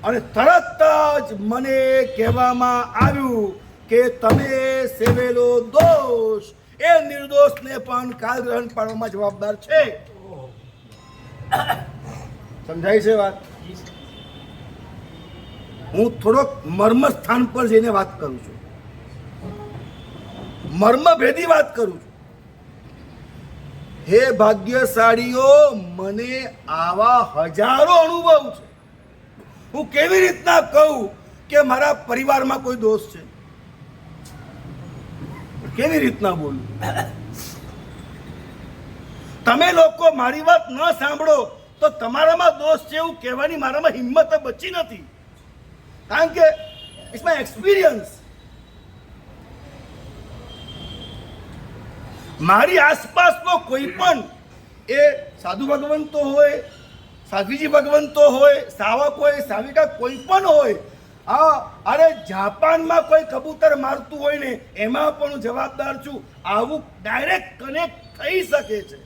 અને તરત જ મને કહેવામાં આવ્યું કે તમે સેવેલો દોષ એ નિર્દોષને પણ કાલ ગ્રહણ પાડવામાં જવાબદાર છે. સમજાય છે વાત? હું થોડોક મર્મ સ્થાન પર જઈને વાત કરું છું, મર્મભેદી વાત કરું છું. હે ભાગ્યશાળીઓ, મને આવા હજારો અનુભવ છે. હું કેવી રીતના કહું કે મારા પરિવારમાં કોઈ દોષ છે? કેવી રીતના બોલું? તમે લોકો મારી વાત ન સાંભળો તો તમારામાં દોષ છે એવું કહેવાની મારામાં હિંમત બચી નથી, કારણ કે ઇટ્સ માય એક્સપિરિયન્સ. મારી આસપાસનો કોઈ પણ, એ સાધુ ભગવંતો હોય, સાધ્વીજી ભગવંતો હોય, સાવક હોય, સાવિકા કોઈ પણ હોય, અરે જાપાનમાં કોઈ કબૂતર મારતું હોય ને એમાં પણ હું જવાબદાર છું. આવું ડાયરેક્ટ કનેક્ટ થઈ શકે છે.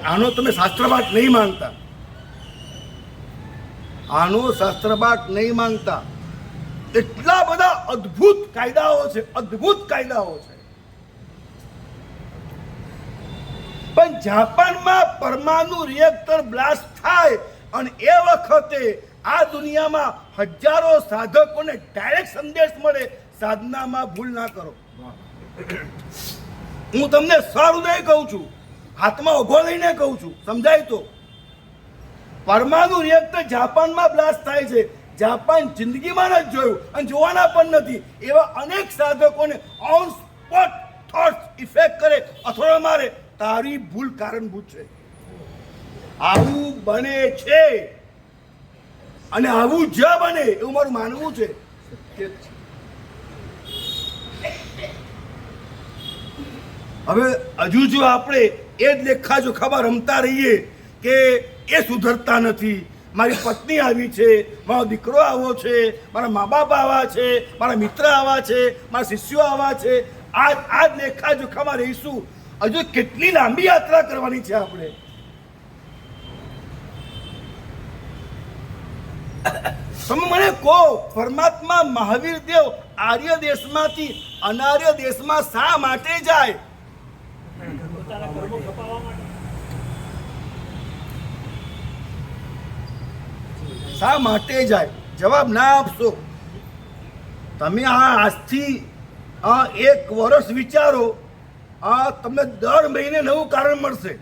આનો તમે શાસ્ત્રપાઠ નહીં માનતા, આનો શાસ્ત્રપાઠ નહીં માનતા. એટલા બધા અદ્ભુત કાયદાઓ છે, અદ્ભુત કાયદાઓ છે. પણ જાપાનમાં પરમાણુ રિએક્ટર બ્લાસ્ટ થાય અને એ વખતે આ દુનિયામાં હજારો સાધકોને ડાયરેક્ટ સંદેશ મળે, સાધનામાં ભૂલ ના કરો. હું તમને સહૃદય કહું છું, હાથમાં ઓઘો લઈને કહું છું, સમજાય તો. પરમાણુ રિએક્ટર જાપાનમાં બ્લાસ્ટ થાય છે. જાપાન જિંદગીમાં નથી જોયું અને જોવાના પણ નથી. એવા અનેક સાધકોને ઓન સ્પોટ થોટ્સ ઇફેક્ટ કરે, અથોડા મારે. તારી ભૂલ કારણભૂત છે. આવું બને છે અને આવું જ બને એવું મારું માનવું છે. હવે હજુ જો આપણે એ જ લેખા જોખામાં રમતા રહીએ કે એ સુધરતા નથી, મારી પત્ની આવી છે, મારો દીકરો આવો છે, મારા મા બાપ આવા છે, મારા મિત્ર આવા છે, મારા શિષ્યો આવા છે, આ જ લેખા જોખામાં રહીશું. હજુ કેટલી લાંબી યાત્રા કરવાની છે આપણે. તમે મને કહો, પરમાત્મા મહાવીર દેવ આર્ય દેશમાંથી અનાર્ય દેશમાં શા માટે જાય? શા માટે જાય? જવાબ ના આપશો. તમે આજથી 1 વર્ષ વિચારો, તમને દર મહિને નવું કારણ મળશે.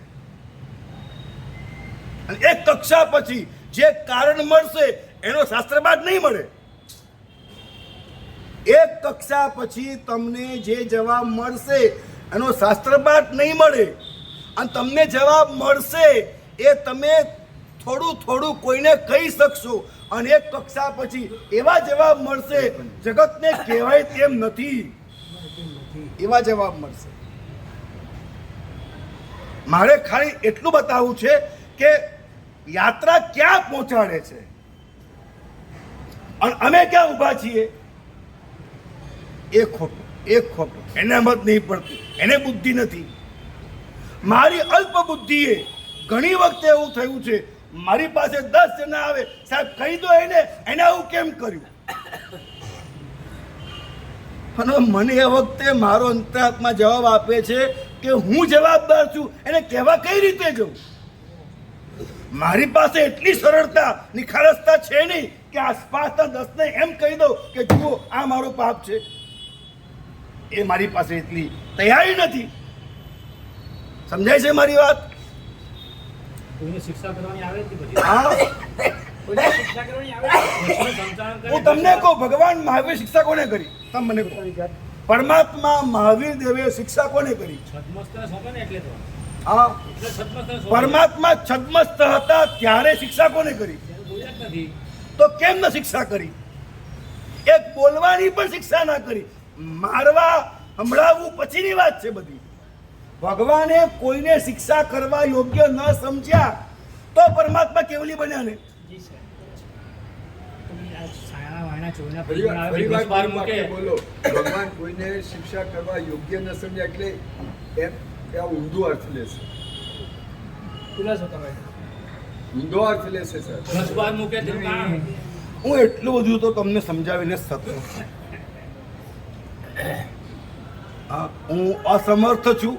અને એક કક્ષા પછી જે કારણ મળશે એનો શાસ્ત્રપાઠ નહીં મળે. એક કક્ષા પછી તમને જે જવાબ મળશે એનો શાસ્ત્રપાઠ નહીં મળે. અને તમને જવાબ મળશે એ તમે થોડું થોડું કોઈને કહી શકશો. અને એક કક્ષા પછી એવા જવાબ મળશે જગતને કહેવાય તેમ નથી, એવા જવાબ મળશે. મારે ખાલી એટલું બતાવવું છે કે યાત્રા ક્યાં પહોંચાડે છે અને અમે ક્યાં ઊભા છીએ. એ ખોટું એને મત નહીં પડતી, એને બુદ્ધિ નથી. મારી અલ્પ બુદ્ધિએ ઘણી વખતે એવું થયું છે, મારી પાસે 10 જણા આવે, સાહેબ કહી દો એને આવું કેમ કર્યું. પણ મને એ વખતે મારો અંતરાત્મા જવાબ આપે છે કે હું જવાબદાર છું, એને કહેવા કઈ રીતે જવું. મારી પાસે એટલી સરળતા નિખાલસતા છે નહીં કે આસપાસના 10 ને એમ કહી દઉં કે જુઓ આ મારો પાપ છે. એ મારી પાસે એટલી તૈયારી નથી. સમજાય છે મારી વાત? કોઈને શિક્ષા કરવાની આવે જ નહીં પછી. હા કોઈને શિક્ષા કરવાની આવે જ નહીં. દેશનું સંચાલન કરે હું તમને કહું, ભગવાન મહાવીર શિક્ષા કોને કરી? તમે મને કહો. પરમાત્મા મહાવીર દેવે શિક્ષા કોને કરી? છદ્મસ્તને સોંપે ને એટલે તો. હા, એટલે છદ્મસ્તને સોંપે. પરમાત્મા છદ્મસ્ત હતા ત્યારે શિક્ષા કોને કરી? એને બોલ્યા જ નથી. તો કેમ ન શિક્ષા કરી? એક બોલવાની પણ શિક્ષા ના કરી, મારવા સંભળાવવું પછીની વાત છે બધી. ભગવાને કોઈને શિક્ષા કરવા યોગ્ય ન સમજ્યા તો પરમાત્મા કેવલી બન્યા ને. જી સર. તમે આ સાયણા વાયણા ચોરના ફરી પૈકી આવે, વાર દિવસ બહાર મૂકે. બોલો. ભગવાન કોઈને શિક્ષા કરવા યોગ્ય ન સમજ્યા એટલે એમ કે આ ઊંધો અર્થ લેશે. ખુલાસો તમે. ઊંધો અર્થ લેશે સર. દિવસ બહાર મૂકે તેનું કારણ. હું એટલું બધું તો તમને સમજાવીને શકું. હું અસમર્થ છું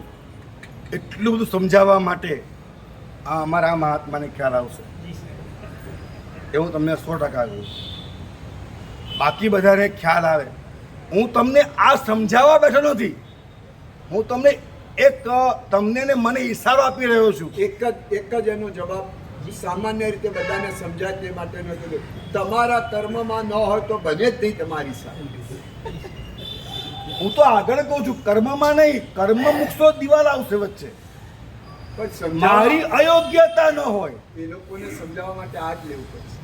એટલું બધું સમજાવવા માટે. આ અમારા મહાત્માને ખ્યાલ આવશે જી સર. એ હું તમને 100% કહું. બાકી બધાને ખ્યાલ આવે. હું તમને આ સમજાવવા બેઠો નથી, હું તમને એક તમને ને મને ઈશારો આપી રહ્યો છું. એક જ એનો જવાબ સામાન્ય રીતે બધાને સમજાય તે માટેનો છે. તમારા કર્મમાં ન હોય તો બને જ નહીં તમારી સાથે. હું તો આગળ કહું છું, કર્મમાં નહીં, કર્મ મૂકશો દિવાલ આવશે વચ્ચે. પણ મારી સમજાવવા અયોગ્યતા ન હોય એ લોકોને સમજાવવા માટે આ જ લેવું પડશે.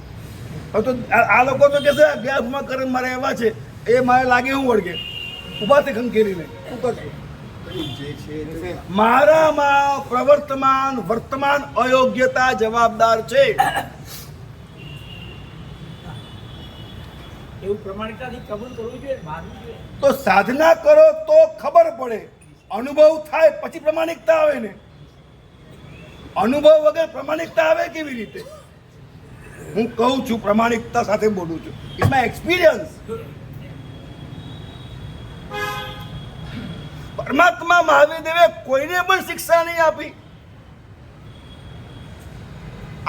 હવે તો આ લોકો તો કહેશે અભ્યાસમાં કર્મ મારે એવા છે, એ મારે લાગે હું વળગે ઉભાથી ખંખેરીને શું કરશું? પણ જે છે એ તો મારામાં પ્રવર્તમાન વર્તમાન અયોગ્યતા જવાબદાર છે. એવું પ્રમાણિકતાથી કબૂલ કરવું જોઈએ, માનવું જોઈએ. તો સાધના કરો તો ખબર પડે, અનુભવ થાય પછી પ્રમાણિકતા આવે ને. અનુભવ વગર પ્રમાણિકતા આવે કેવી રીતે? હું કહું છું, પ્રમાણિકતા સાથે બોલું છું, ઇટ્સ માય એક્સપિરિયન્સ. પરમાત્મા મહાવીર દેવે કોઈને પણ શિક્ષા નહીં આપી.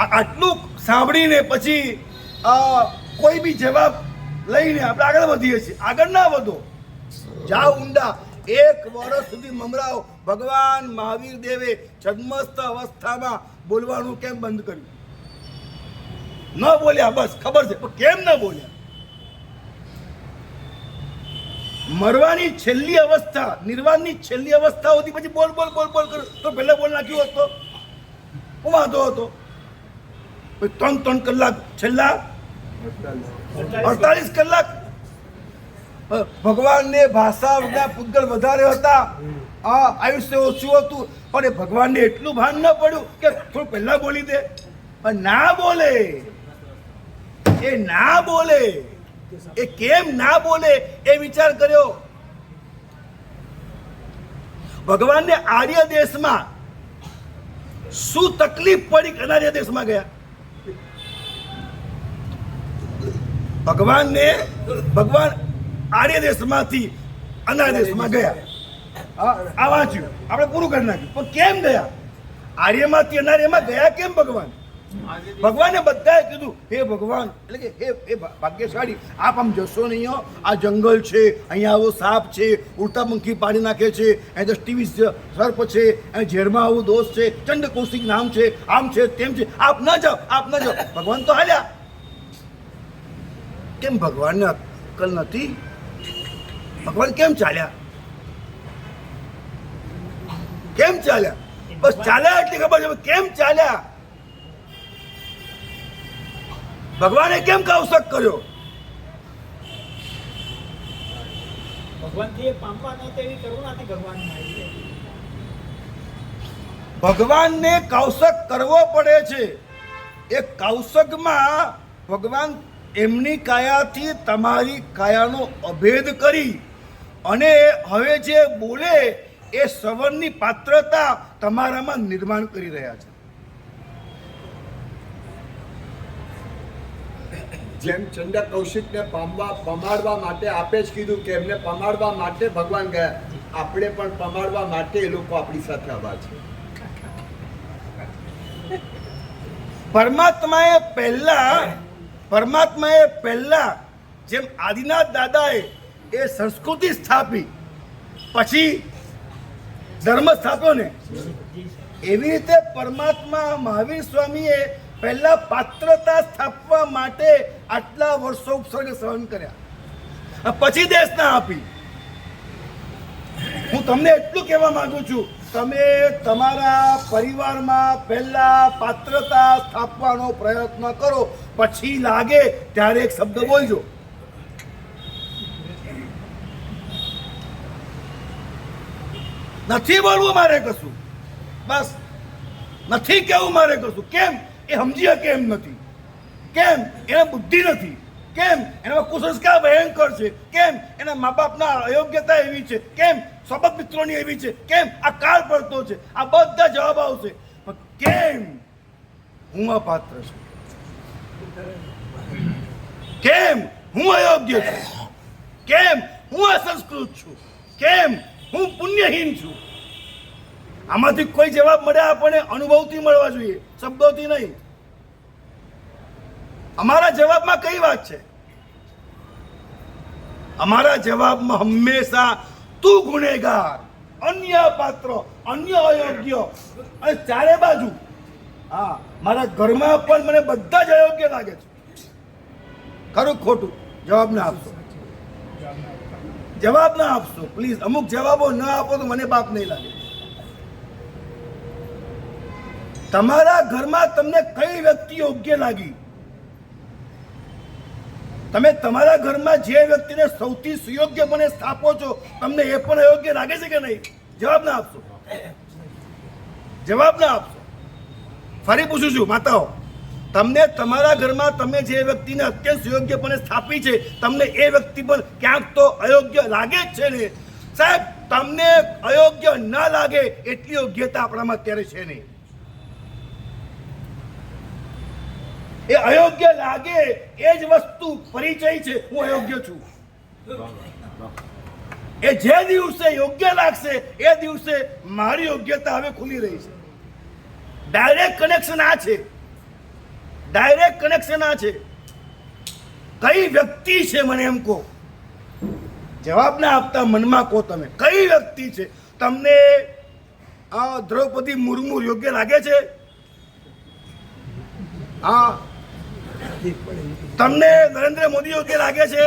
આટલું સાંભળીને પછી કોઈ બી જવાબ લઈને આપણે આગળ વધીએ છીએ. આગળ ના વધો, જાઓ ઊંડા. 1 વર્ષ સુધી મમરાઓ. ભગવાન મહાવીર દેવે છદ્મસ્ત અવસ્થામાં બોલવાનું કેમ બંધ કર્યું? ન બોલ્યા, બસ ખબર છે, પણ કેમ ન બોલ્યા? મરવાની છેલ્લી અવસ્થા, નિર્વાણની છેલ્લી અવસ્થા હતી, પછી બોલ બોલ બોલ બોલ કર્યું તો પહેલા બોલ નાખ્યું હોત તો હું વાંધો હતો. 3 કલાક, છેલ્લા 48 કલાક ભગવાનને ભાષા વગર પૂતગલ વધારે હતા, આયુષ્ય ઓછું હતું, પણ એ ભગવાનને એટલું ભાન ન પડ્યું કે થોડું પહેલા બોલી દે. પણ ના બોલે, એ ના બોલે. એ કેમ ના બોલે એ વિચાર કર્યો. ભગવાનને આર્ય દેશમાં શું તકલીફ પડી કે અનાર્ય દેશમાં ગયા? ભગવાન આર્ય દેશમાંથી અનાર્ય દેશમાં ગયા. આ વાંચ્યું, આપણે પૂરું કરી નાખ્યું. પણ કેમ ગયા? આર્યમાંથી અનાર્યમાં ગયા કેમ ભગવાન? ભગવાને બધાએ કીધું, હે ભગવાન, એટલે કે હે ભાગ્યશાળી, આપ આમ જશો નહીં હો. આ જંગલ છે, અહીંયા આવો સાપ છે, ઉડતા પંખી પાડી નાખે છે, અહીં 10 સર્પ છે, અહીં ઝેરમાં આવું દોષ છે, ચંડ કૌશિક નામ છે, આમ છે તેમ છે, આપ ન જાઓ, આપ ન જાઓ. ભગવાન તો હાલ્યા. કેમ ભગવાનને અક્કલ નથી? ભગવાન કેમ ચાલ્યા? કેમ ચાલ્યા? બસ ચાલ્યા એટલી ખબર છે, કેમ ચાલ્યા? ભગવાને કેમ કૌશક કર્યો? ભગવાનથી એ પામવા ન તેવી કરુણાથી ભગવાનને આવી છે. ભગવાનને કૌશક કરવો પડે છે. એ કૌશકમાં ભગવાન એમની કાયાથી તમારી કાયાનો અભેદ કરી અને હવે જે બોલે એ શ્રવણની પાત્રતા તમારામાં નિર્માણ કરી રહ્યા છે. જેમ ચંડ કૌશિકને પમાડવા માટે આપે જ કીધું કે એમને પમાડવા માટે ભગવાન ગયા, આપણે પણ પમાડવા માટે એ લોકો આપણી સાથે આવ્યા છે. પરમાત્માએ પહેલા જેમ આદિનાથ દાદાએ એ સંસ્કૃતિ સ્થાપી, પછી ધર્મ સ્થાપ્યો ને, એવી રીતે પરમાત્મા મહાવીર સ્વામીએ પહેલા પાત્રતા સ્થાપવા માટે આટલા વર્ષો ઉપસર્ગ સહન કર્યા, પછી દેશના આપી. હું તમને એટલું કહેવા માંગુ છું, તમે તમારા પરિવારમાં પહેલા પાત્રતા સ્થાપવાનો પ્રયત્ન કરો, પછી લાગે ત્યારે એક શબ્દ બોલજો. નથી બોલવું મારે કશું, બસ નથી કેવું મારે કશું. કેમ? એ સમજી શકે એમ નથી. કેમ? એને બુદ્ધિ નથી. કેમ? એના કુસંસ્કાર ભયંકર છે. કેમ? એના મા બાપના અયોગ્યતા એવી છે. કેમ? સ્વભાવ મિત્રોની એવી છે. કેમ? આ કાળ પડતો છે. આ બધા જવાબ આવશે. પણ કેમ હું અપાત્ર છું? કેમ હું અયોગ્ય છું? કેમ હું અસંસ્કૃત છું? કેમ હું પુણ્યહીન છું? આમાંથી કોઈ જવાબ મળે આપણને અનુભવથી મળવા જોઈએ, શબ્દોથી નહીં. અમારા જવાબમાં કઈ વાત છે? અમારા જવાબમાં હંમેશા તું ગુનેગાર, અન્ય પાત્ર, અન્ય અયોગ્ય, અને ચારે બાજુ. હા, મારા ઘરમાં પણ મને બધા જ અયોગ્ય લાગે છે. ખરું ખોટું? જવાબ ના આપશો? જવાબ ના આપશો પ્લીઝ. અમુક જવાબો ના આપો તો મને બાપ નહીં લાગે. તમારા ઘરમાં તમને કઈ વ્યક્તિ યોગ્ય લાગી? તમે તમારા ઘરમાં જે વ્યક્તિને સૌથી સુયોગ્યપણે સ્થાપો છો, તમને એ પણ અયોગ્ય લાગે છે કે નહીં? જવાબ ના આપશો? જવાબ ના આપશો? ફરી પૂછું છું માતાઓ, તમને તમારા ઘરમાં તમે જે વ્યક્તિને અત્યંત સુયોગ્યપણે સ્થાપી છે, તમને એ વ્યક્તિ પર ક્યાંક તો અયોગ્ય લાગે જ છે ને? સાહેબ, તમને અયોગ્ય ના લાગે એટલી યોગ્યતા આપણામાં અત્યારે છે નહીં. એ અયોગ્ય લાગે એ જ વસ્તુ પરિચય છે, હું અયોગ્ય છું. એ જે દિવસે યોગ્ય લાગશે એ દિવસે મારી યોગ્યતા હવે ખુલી રહી છે. ડાયરેક્ટ કનેક્શન આ છે. ડાયરેક્ટ કનેક્શન આ છે. કઈ વ્યક્તિ છે મને એમ કહો. જવાબ ના આપતા મનમાં કહો તમે કઈ વ્યક્તિ છે. તમને દ્રૌપદી મુર્મુ યોગ્ય લાગે છે? હા. તમને નરેન્દ્ર મોદી યોગ્ય લાગે છે?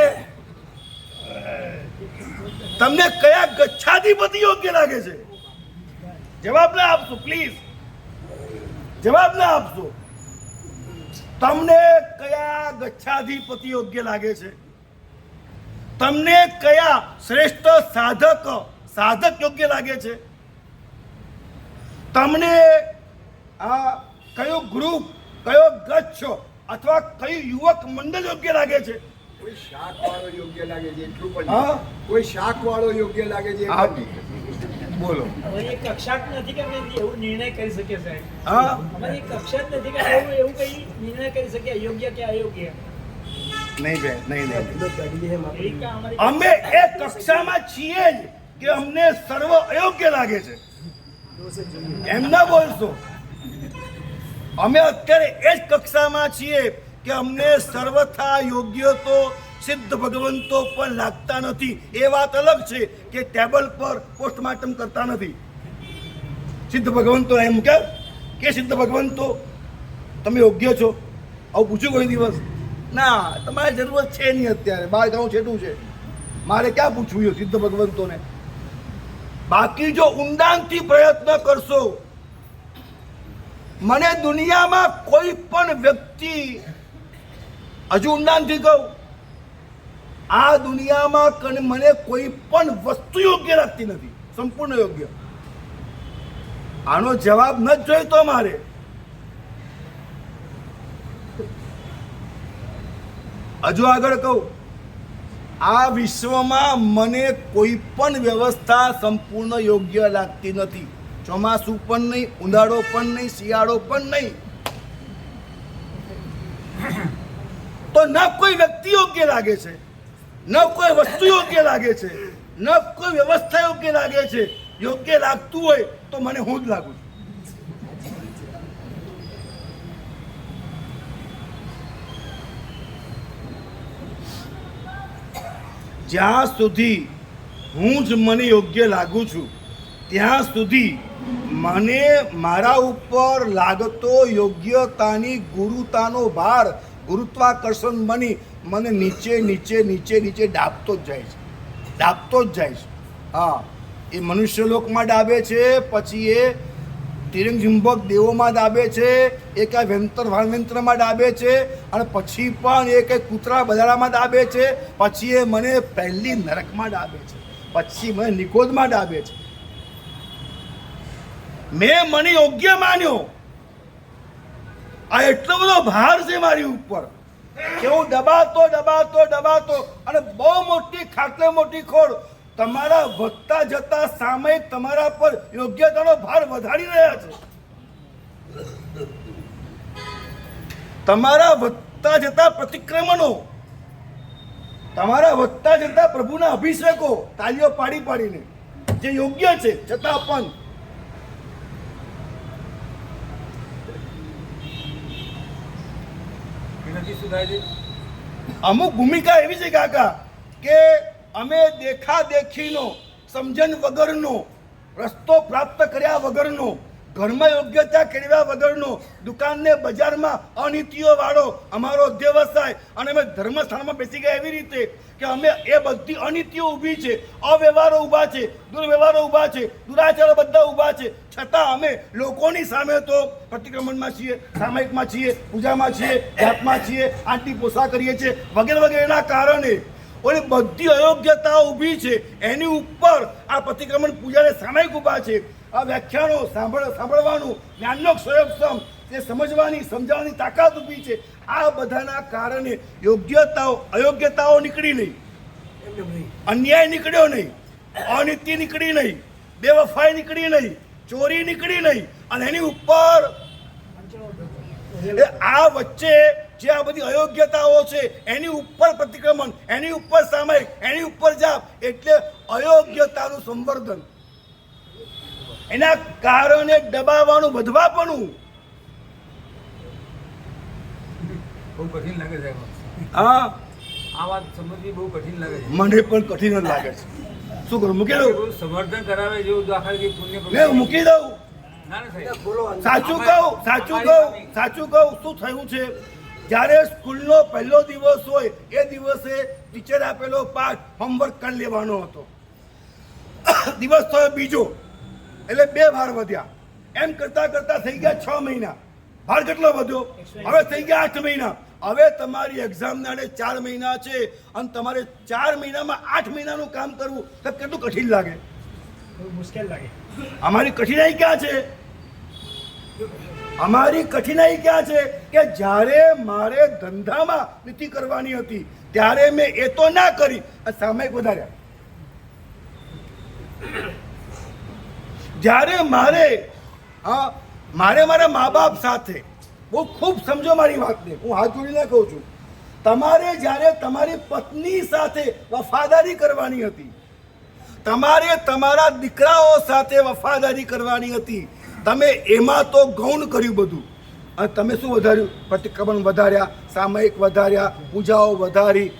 તમને કયા ગચ્છાધિપતિ યોગ્ય લાગે છે? જવાબ ના આપશો પ્લીઝ. જવાબ ના આપશો. તમને કયા ગચ્છાધિપતિ યોગ્ય લાગે છે? તમને કયા શ્રેષ્ઠ સાધક યોગ્ય લાગે છે? તમને કયો ગ્રુપ, કયો ગચ્છ અથવા કયું યુવક મંડળ યોગ્ય લાગે છે? કોઈ શાક વાળો યોગ્ય લાગે છે એટલું પણ હા? કોઈ શાક વાળો યોગ્ય લાગે છે હા. બોલો. અમારી કક્ષા જ નથી કે અમે એવું નિર્ણય કરી શકીએ સાહેબ. હા, અમારી કક્ષા જ નથી કે એવું કઈ નિર્ણય કરી શકીએ અયોગ્ય કે અયોગ્ય. નહીં બેન, નહીં. એવી કે અમારી અમે એ કક્ષામાં છીએ જ કે અમને સર્વ અયોગ્ય લાગે છે. એમ ના બોલશો. અમે અત્યારે એ જ કક્ષામાં છીએ કે અમને સર્વથા યોગ્ય તો સિદ્ધ ભગવંતો પણ લાગતા નથી. એ વાત અલગ છે કે ટેબલ પર પોસ્ટમોર્ટમ કરતા નથી. સિદ્ધ ભગવંતો એમ કે સિદ્ધ ભગવંતો તમે યોગ્ય છો? આવું પૂછ્યું કોઈ દિવસ? ના, તમારે જરૂરત છે નહીં અત્યારે. બાર ગાઉં છેટું છે, મારે ક્યાં પૂછવું છે સિદ્ધ ભગવંતોને? બાકી જો ઊંડાણથી પ્રયત્ન કરશો, મને દુનિયામાં કોઈ પણ વ્યક્તિ, હજુ ઊંડાણથી કહું, આ દુનિયામાં મને કોઈ પણ વસ્તુ યોગ્ય લાગતી નથી, સંપૂર્ણ યોગ્ય. આનો જવાબ ન જ જોઈતો મારે. હજુ આગળ કહું, આ વિશ્વમાં મને કોઈ પણ વ્યવસ્થા સંપૂર્ણ યોગ્ય લાગતી નથી. ચોમાસું પણ નહીં, ઉનાળો પણ નહીં, શિયાળો પણ નહીં. તો ન કોઈ વ્યક્તિ યોગ્ય લાગે છે, ન કોઈ વસ્તુ યોગ્ય લાગે છે, ન કોઈ વ્યવસ્થા યોગ્ય લાગે છે. યોગ્ય લાગતું હોય તો મને હું જ લાગુ છું. જ્યાં સુધી હું જ મને યોગ્ય લાગુ છું ત્યાં સુધી મને મારા ઉપર લાગતો યોગ્યતાની ગુરુતાનો ભાર ગુરુત્વાકર્ષણ બની મને નીચે નીચે નીચે નીચે ડાબતો જ જાય છે, ડાબતો જ જાય છે. હા, એ મનુષ્ય લોકમાં ડાબે છે, પછી એ તિરંગ ઝુંબક દેવોમાં ડાબે છે, એ કાંઈ વાનવેંત્રમાં ડાબે છે, અને પછી પણ એ કંઈ કૂતરા બધાડામાં ડાબે છે, પછી એ મને પહેલી નરકમાં ડાબે છે, પછી મને નિકોદમાં ડાબે છે. મેં મને યોગ્ય માન્યો. આ એટલો બધો ભાર છે મારી ઉપર કે હું દબાતો અને બહુ મોટી ખાટલે મોટી ખોડ તમારા વધતા જતા સામયિક તમારા પર યોગ્યતાનો ભાર વધારી રહ્યા છે. તમારા વધતા જતા પ્રતિક્રમણો, તમારા વધતા જતા પ્રભુના અભિષેકો તાલીઓ પાડી પાડીને જે યોગ્ય છે છતાં પણ એનાથી શું થાય છે? અમુક ભૂમિકા એવી છે કાકા કે અમે દેખાદેખીનો, સમજણ વગરનો, રસ્તો પ્રાપ્ત કર્યા વગરનો, ઘરમાં યોગ્યતા કેળવ્યા વગરનો, દુકાનને બજારમાં અનીતિઓ વાળો અમારો વ્યવસાય, અને અમે ધર્મસ્થાનમાં બેસી ગયા એવી રીતે કે અમે એ બધી અનીતિઓ ઊભી છે, અવ્યવહારો ઊભા છે, દુર્વ્યવહારો ઊભા છે, દુરાચારો બધા ઊભા છે, છતાં અમે લોકોની સામે તો પ્રતિક્રમણમાં છીએ, સામાયિકમાં છીએ, પૂજામાં છીએ, જાતમાં છીએ, આંટી પોસા કરીએ છીએ વગેરે વગેરેના કારણે ઓલી બધી અયોગ્યતાઓ ઊભી છે. એની ઉપર આ પ્રતિક્રમણ પૂજાને સામાયિક ઊભા છે. આ વ્યાખ્યાનો સાંભળવાનું, જ્ઞાનનો ક્ષયોક્ષમ તે સમજવાની, સમજાવવાની તાકાત ઊભી છે. આ બધાના કારણે યોગ્યતાઓ અયોગ્યતાઓ નીકળી નહીં, અન્યાય નીકળ્યો નહીં, અનીતિ નીકળી નહીં, બેવફાઈ નીકળી નહીં, ચોરી નીકળી નહીં, અને એની ઉપર આ વચ્ચે જે આ બધી અયોગ્યતાઓ છે એની ઉપર પ્રતિક્રમણ, એની ઉપર સામાયિક, એની ઉપર જાપ, એટલે અયોગ્યતાનું સંવર્ધન. એના કારણે દબાવવાનું, વધવાપણું. બહુ કઠિન લાગે છે. હા, આ વાત સમજવી બહુ કઠિન લાગે છે. મને પણ કઠિન જ લાગે છે. શું કરું, મૂકી દઉં? બહુ સમર્થન કરાવે જેવું દાખલ કે પુણ્ય મેં મૂકી દઉં. ના ના સાહેબ. સાચું કહું શું થયું છે, જ્યારે સ્કૂલનો પહેલો દિવસ હોય એ દિવસે ટીચર આપેલો પાઠ હોમવર્ક કરી લેવાનો હતો. દિવસ થયો બીજો, એટલે 2 ભાર વધ્યા. એમ કરતા કરતા થઈ ગયા 6 મહિના. ભાર કેટલો વધ્યો? હવે થઈ ગયા 8 મહિના. હવે તમારી એક્ઝામ નાડે 4 મહિના છે, અને તમારે 4 મહિનામાં 8 મહિનાનું કામ કરવું તો કેટલું કઠિન લાગે? બહુ મુશ્કેલ લાગે. અમારી કઠિનાઈ ક્યાં છે? અમારી કઠિનાઈ ક્યાં છે કે જ્યારે મારે ધંધામાં નીતિ કરવાની હતી ત્યારે મેં એ તો ના કરી, સામાયિક વધાર્યા. જ્યારે મારે મારા મા બાપ સાથે, બહુ ખૂબ સમજો મારી વાતને, હું હાથ જોડીને કહું છું, તમારે જ્યારે તમારી પત્ની સાથે વફાદારી કરવાની હતી, તમારે તમારા દીકરાઓ સાથે વફાદારી કરવાની હતી, તમે એમાં તો ગૌણ કર્યું બધું. અને તમે શું વધાર્યું? પ્રતિક્રમણ વધાર્યા, સામાયિક વધાર્યા, પૂજાઓ વધારી,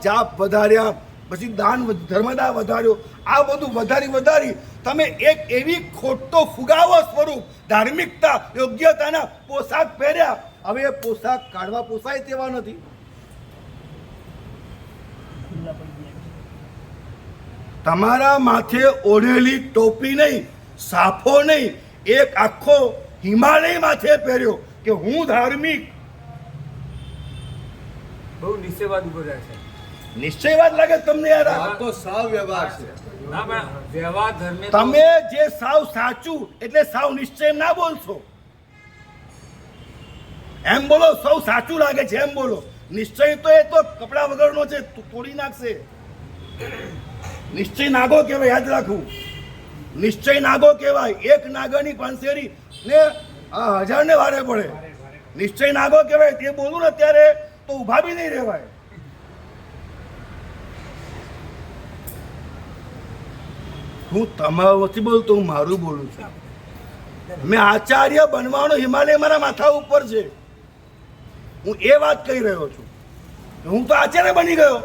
જાપ વધાર્યા, પછી દાન, ધર્મદાન વધાર્યો. આ બધું વધારી તમે એક એવી ખોટો ફુગાવો સ્વરૂપ ધાર્મિકતા, યોગ્યતાના પોશાક પહેર્યા. હવે એ પોશાક કાઢવા પોસાય તેવા નથી. તમારા માથે ઓઢેલી ટોપી નહીં, સાફો નહીં, એક આખો હિમાલય માથે પહેર્યો કે હું ધાર્મિક. બહુ નિશ્ચયવાદ ઉભો રહે છે. નિશ્ચયવાદ લાગે તમને યાર? આ તો સાવ વ્યવહાર છે. ના પણ વ્યવહાર ધર્મે તો- તમે જે સાવ સાચું એટલે સાવ નિશ્ચય ના બોલશો. એમ બોલો સૌ સાચું લાગે છે એમ બોલો. નિશ્ચય તો એ તો કપડા વગરનો છે, તોડી નાખશે. નિશ્ચય નાગો કહેવાય, યાદ રાખવું. નિશ્ચય નાગો કહેવાય. એક નાગાની પાંસેરી ને 1000 ને વારે પડે. નિશ્ચય નાગો કહેવાય. તે બોલું ને ત્યારે તો ઊભા બી નહીં રહેવાય. હું તમારું નથી બોલતો, હું મારું બોલું છું. મેં આચાર્ય બનવાનો હિમાલય મારા માથા ઉપર છે. હું એ વાત કહી રહ્યો છું. હું તો આચાર્ય બની ગયો.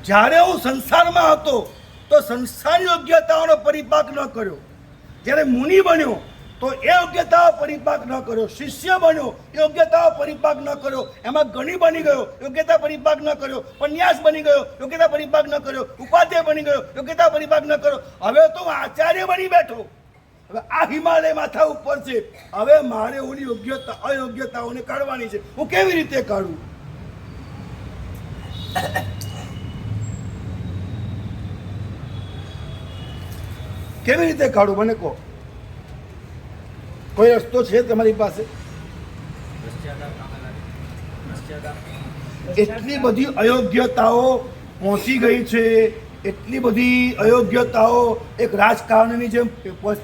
જ્યારે હું સંસારમાં હતો તો સંસાર યોગ્યતાઓનો પરિપાક ન કર્યો. જ્યારે મુનિ બન્યો તો એ યોગ્યતાઓ પરિપાક ન કર્યો, શિષ્ય બન્યો યોગ્યતાઓ પરિપાક ન કર્યો, એમાં ગણી બની ગયો યોગ્યતા પરિપાક ન કર્યો, પન્યાસ બની ગયો યોગ્યતા પરિપાક ન કર્યો, ઉપાધ્યાય બની ગયો યોગ્યતા પરિપાક ન કર્યો, હવે તો હું આચાર્ય બની બેઠો. હવે આ હિમાલય માથા ઉપર છે, હવે મારે ઓલી યોગ્યતા અયોગ્યતાઓને કાઢવાની છે. હું કેવી રીતે કાઢું? કેવી રીતે કાઢું મને કહો. કોઈ રસ્તો છે તમારી પાસે? એટલી બધી અયોગ્યતાઓ પહોંચી ગઈ છે, એટલી બધી અયોગ્યતાઓ એક રાજકારણની જેમ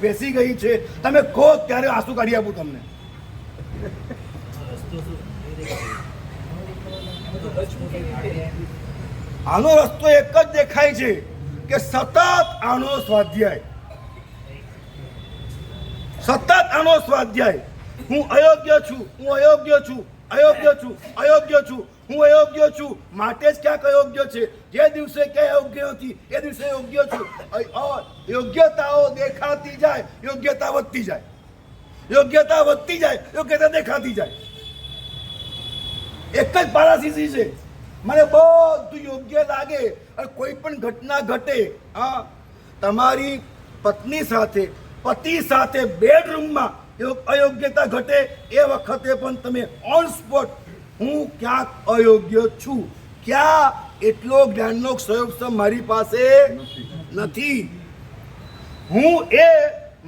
બેસી ગઈ છે. તમે કહો ત્યારે આંસુ કાઢી આપું તમને. આનો રસ્તો એક જ દેખાય છે કે સતત આનો સ્વાધ્યાય, સતત આનો સ્વાધ્યાય. હું અયોગ્ય છું, હું અયોગ્ય છું, અયોગ્ય છું, અયોગ્ય છું, હું અયોગ્ય છું, માટે જ ક્યાંક અયોગ્ય છે. જે દિવસે ક્યાંય યોગ્ય નથી એ દિવસે યોગ્ય છું. યોગ્યતાઓ દેખાતી જાય, યોગ્યતા વધતી જાય, યોગ્યતા વધતી જાય, યોગ્યતા દેખાતી જાય. એક જ પારાસીસી છે. મને બધું યોગ્ય લાગે અને કોઈ પણ ઘટના ઘટે, હા, તમારી પત્ની સાથે, પતિ સાથે બેડરૂમમાં અયોગ્યતા ઘટે એ વખતે પણ તમે ઓન સ્પોટ હું ક્યાંક અયોગ્ય છું, ક્યાં એટલો જ્ઞાનનો સંયોગ મારી પાસે નથી. હું એ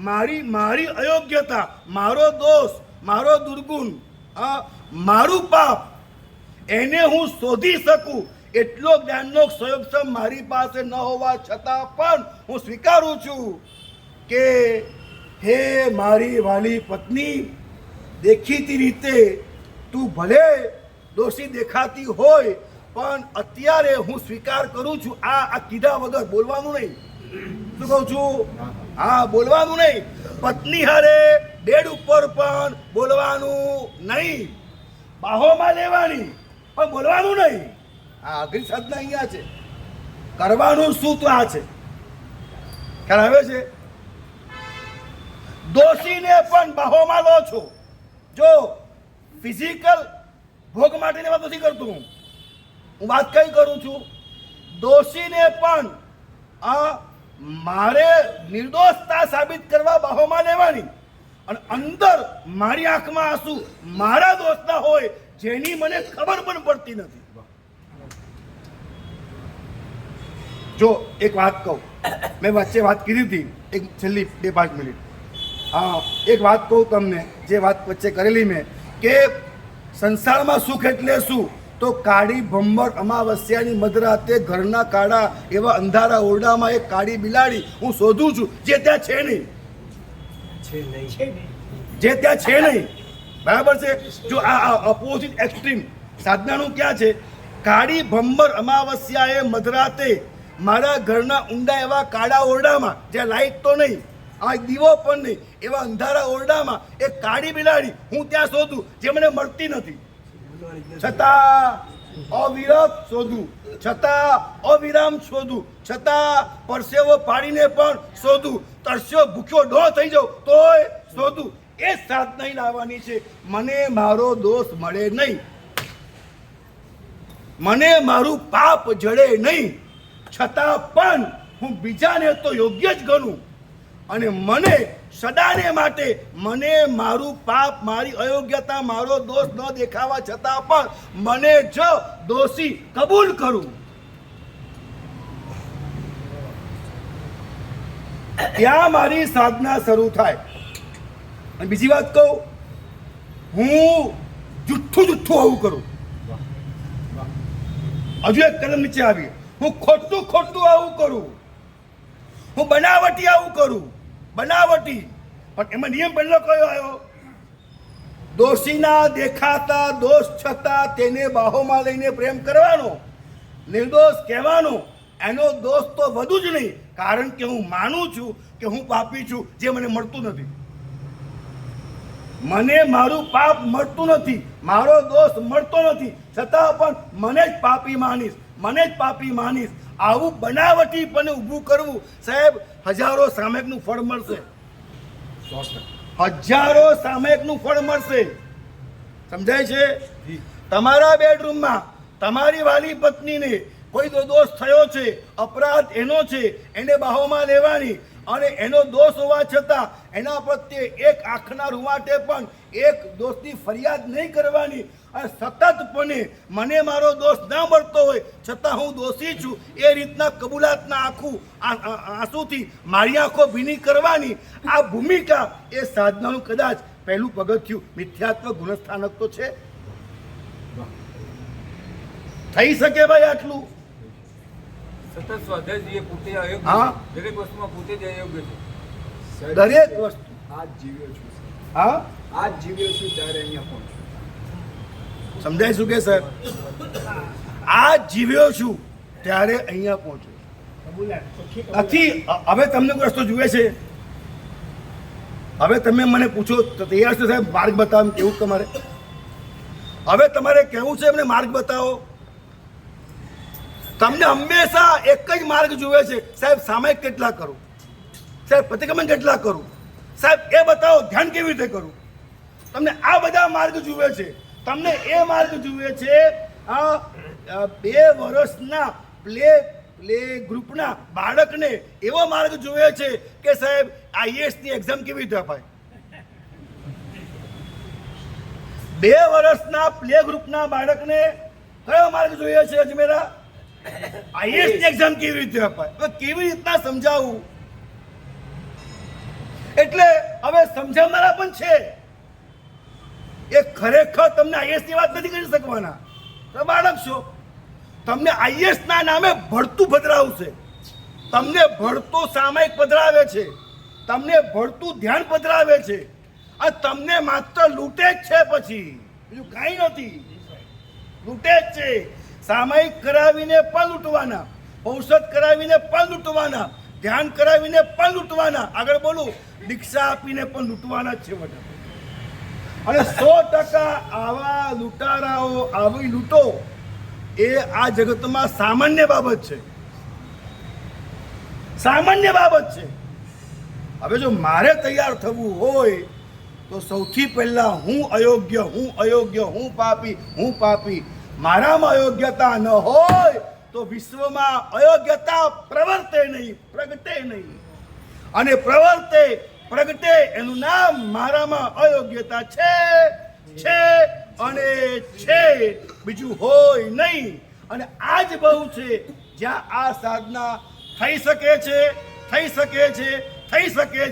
મારી અયોગ્યતા, મારો દોષ, મારો દુર્ગુણ, મારું પાપ, એને હું શોધી શકું એટલો જ્ઞાનનો સંયોગ મારી પાસે ન હોવા છતાં પણ હું સ્વીકારું છું કે હે મારી વાલી પત્ની, દેખીતી રીતે તું ભલે દોષી દેખાતી હોય પણ અત્યારે હું સ્વીકાર કરું છું. આ કીધા વગર બોલવાનું નહીં. શું કહું છું? હા, બોલવાનું નહીં. પત્ની હારે બેડ ઉપર પણ બોલવાનું નહીં, બાહોમાં લેવાની પણ બોલવાનું નહીં. આ અઘરી સાધના અહીંયા છે. કરવાનું શું તો આ છે. ખ્યાલ આવે છે? દોષીને પણ બાહોમાં લો છો. જો ફિઝિકલ ભોગ માટેની વાત નથી કરતો હું વાત કઈ કરું છું? દોષીને પણ મારે નિર્દોષતા સાબિત કરવા બાહોમાં લેવાની અને અંદર મારી આંખમાં આંસુ મારા દોષના હોય જેની મને ખબર પણ પડતી નથી. જો એક વાત કહું, મેં વચ્ચે વાત કીધી હતી એક છેલ્લી 2-5 મિનિટ. હા, એક વાત કહું તમને, જે વાત વચ્ચે કરેલી મેં કે સંસારમાં સુખ એટલે શું? તો કાળી ભમ્બર અમાવસ્યાની મધરાતે ઘરના કાળા એવા અંધારા ઓરડામાં એક કાળી બિલાડી હું શોધું છું જે ત્યાં છે નહીં, જે ત્યાં છે નહીં. બરાબર છે? જો આ અપોઝિટ એક્સ્ટ્રીમ સાધનાનું ક્યાં છે? કાળી ભમ્બર અમાવસ્યાએ મધરાતે મારા ઘરના ઊંડા એવા કાળા ઓરડામાં, જ્યાં લાઈટ તો નહીં, આ દીવો પણ નહીં, એવા અંધારા ઓરડામાં એક કાળી બિલાડી હું ત્યાં શોધું જે મને મળતી નથી. છતાં અવિરત શોધું, છતાં અવિરામ શોધું, છતાં પરસેવો પાડીને પણ શોધું, તરસ્યો ભૂખ્યો ડો થઈ જાઉં તોય શોધું. એ સાધના લાવવાની છે. મને મારો દોષ મળે નહીં, મને મારું પાપ જડે નહીં, છતાં પણ હું બીજાને તો યોગ્ય જ ગણું અને મને સદાને માટે મને મારું પાપ, મારી અયોગ્યતા, મારો દોષ ન દેખાવા છતાં પણ મને જ દોષી કબૂલ કરું. ત્યાં મારી સાધના શરૂ થાય. અને બીજી વાત કહું, હું જુઠ્ઠું આવું કરું. હજુ એક કલમ નીચે આવી, હું ખોટું આવું કરું, હું બનાવટી આવું કરું, બનાવટી. પણ એમાં નિયમ પહેલો કયો આવ્યો? દોષીના દેખાતા દોષ છતાં તેને બાહોમાં લઈને પ્રેમ કરવાનો, નિર્દોષ કહેવાનો. એનો દોષ તો વધુ જ નહીં, કારણ કે હું માનું છું કે હું પાપી છું જે મને મળતું નથી. મને મારું પાપ મળતું નથી, મારો દોષ મળતો નથી, છતાં પણ મને જ પાપી માનીશ, મને જ પાપી માનીશ. આવું બનાવટી પણ ઊભું કરવું, સાહેબ, હજારો સામેકનું ફળ મળશે. હજારો સામયિકનું ફળ મળશે. સમજાય છે? તમારા બેડરૂમમાં તમારી વાલી પત્નીને કોઈ દોષ થયો છે, અપરાધ એનો છે, એને બાહોમાં લેવાની અને એનો દોષ હોવા છતાં એના પ્રત્યે એક આંખના રૂવાટે પણ એક દોષની ફરિયાદ નહીં કરવાની અને સતતપણે મને મારો દોષ ના મળતો હોય છતાં હું દોષી છું એ રીતના કબૂલાતના આંસુથી મારી આંખો ભીની કરવાની આ ભૂમિકા એ સાધનાનું કદાચ પહેલું પગથિયું મિથ્યાત્વ ગુણસ્થાનક તો છે. થઈ શકે ભાઈ આટલું? સતત સ્વાધ્યાય જોઈએ, પોતે અયોગ્ય હા. છે. દરેક વસ્તુમાં પોતે જ અયોગ્ય છે. દરેક વસ્તુ. આ જ જીવ્યો છું સર. હા, આ જ જીવ્યો છું ત્યારે અહીંયા પહોંચ્યો. સમજાય શું કે સર? આ જીવ્યો છું ત્યારે અહીંયા પહોંચ્યો. નથી હવે તમને કોઈ રસ્તો જુએ છે? હવે તમે મને પૂછો તો તૈયાર છો સાહેબ માર્ગ બતાવો? કેવું તમારે હવે તમારે કેવું છે એમને માર્ગ બતાવો? તમને હંમેશા એક જ માર્ગ જુએ છે સાહેબ, સામયિક કેટલા કરું, સાહેબ પ્રતિક્રમણ કેટલા કરું, સાહેબ એ બતાવો ધ્યાન કેવી રીતે કરું. તમને આ બધા માર્ગ જુએ છે. તમને એ માર્ગ જુએ છે આ 2 વર્ષના પ્લે ગ્રુપના બાળકને એવો માર્ગ જુએ છે કે સાહેબ IAS ની એક્ઝામ કેવી રીતે અપાય. 2 વર્ષના પ્લે ગ્રુપના બાળકને કયો માર્ગ જોઈએ છે અજમેરા? IAS ની એક્ઝામ કેવી રીતે અપાય. હવે કેવી રીતના સમજાવવું? એટલે હવે સમજાવનારા પણ છે એ ખરેખર તમને IAS ની વાત નથી કરી શકવાના. તમે બાળક છો, તમને IAS ના નામે ભળતું પધરાવશે, તમને ભળતું સામયિક પધરાવે છે, તમને ભળતું ધ્યાન પધરાવે છે અને તમને માત્ર લૂંટે જ છે, પછી બીજું કાંઈ નથી. લૂંટે જ છે. સામયિક કરાવીને પણ લૂંટવાના, ઔષધ કરાવીને પણ લૂંટવાના, ધ્યાન કરાવીને પણ લૂંટવાના, આગળ બોલું દીક્ષા આપીને પણ લૂંટવાના જ છે બધા. અને 100% આવા લૂંટારાઓ આવી લૂંટો એ આ જગતમાં સામાન્ય બાબત છે. સામાન્ય બાબત છે. હવે જો મારે તૈયાર થવું હોય તો સૌથી પહેલા હું અયોગ્ય, હું પાપી, મારામાં અયોગ્યતા ન હોય તો વિશ્વમાં અયોગ્યતા પ્રવર્તે નહીં, પ્રગટે નહીં. અને પ્રગટે એનું નામ મારામાં અયોગ્યતા છે અને છે, બીજું હોય નહીં. અને આ જ બહુ છે જ્યાં આ સાધના થઈ શકે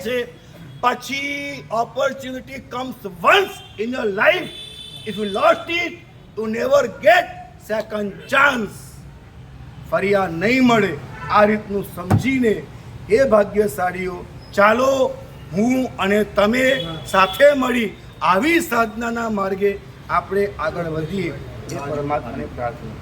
છે. પછી opportunity comes once in your life. If you lost it, you never get second chance. ફરી આ નહીં મળે. આ રીતનું સમજીને એ ભાગ્યશાળીઓ ચાલો હું અને તમે સાથે મળી આવી સાધનાના માર્ગે આપણે આગળ વધીએ એ પરમાત્માને પ્રાર્થના.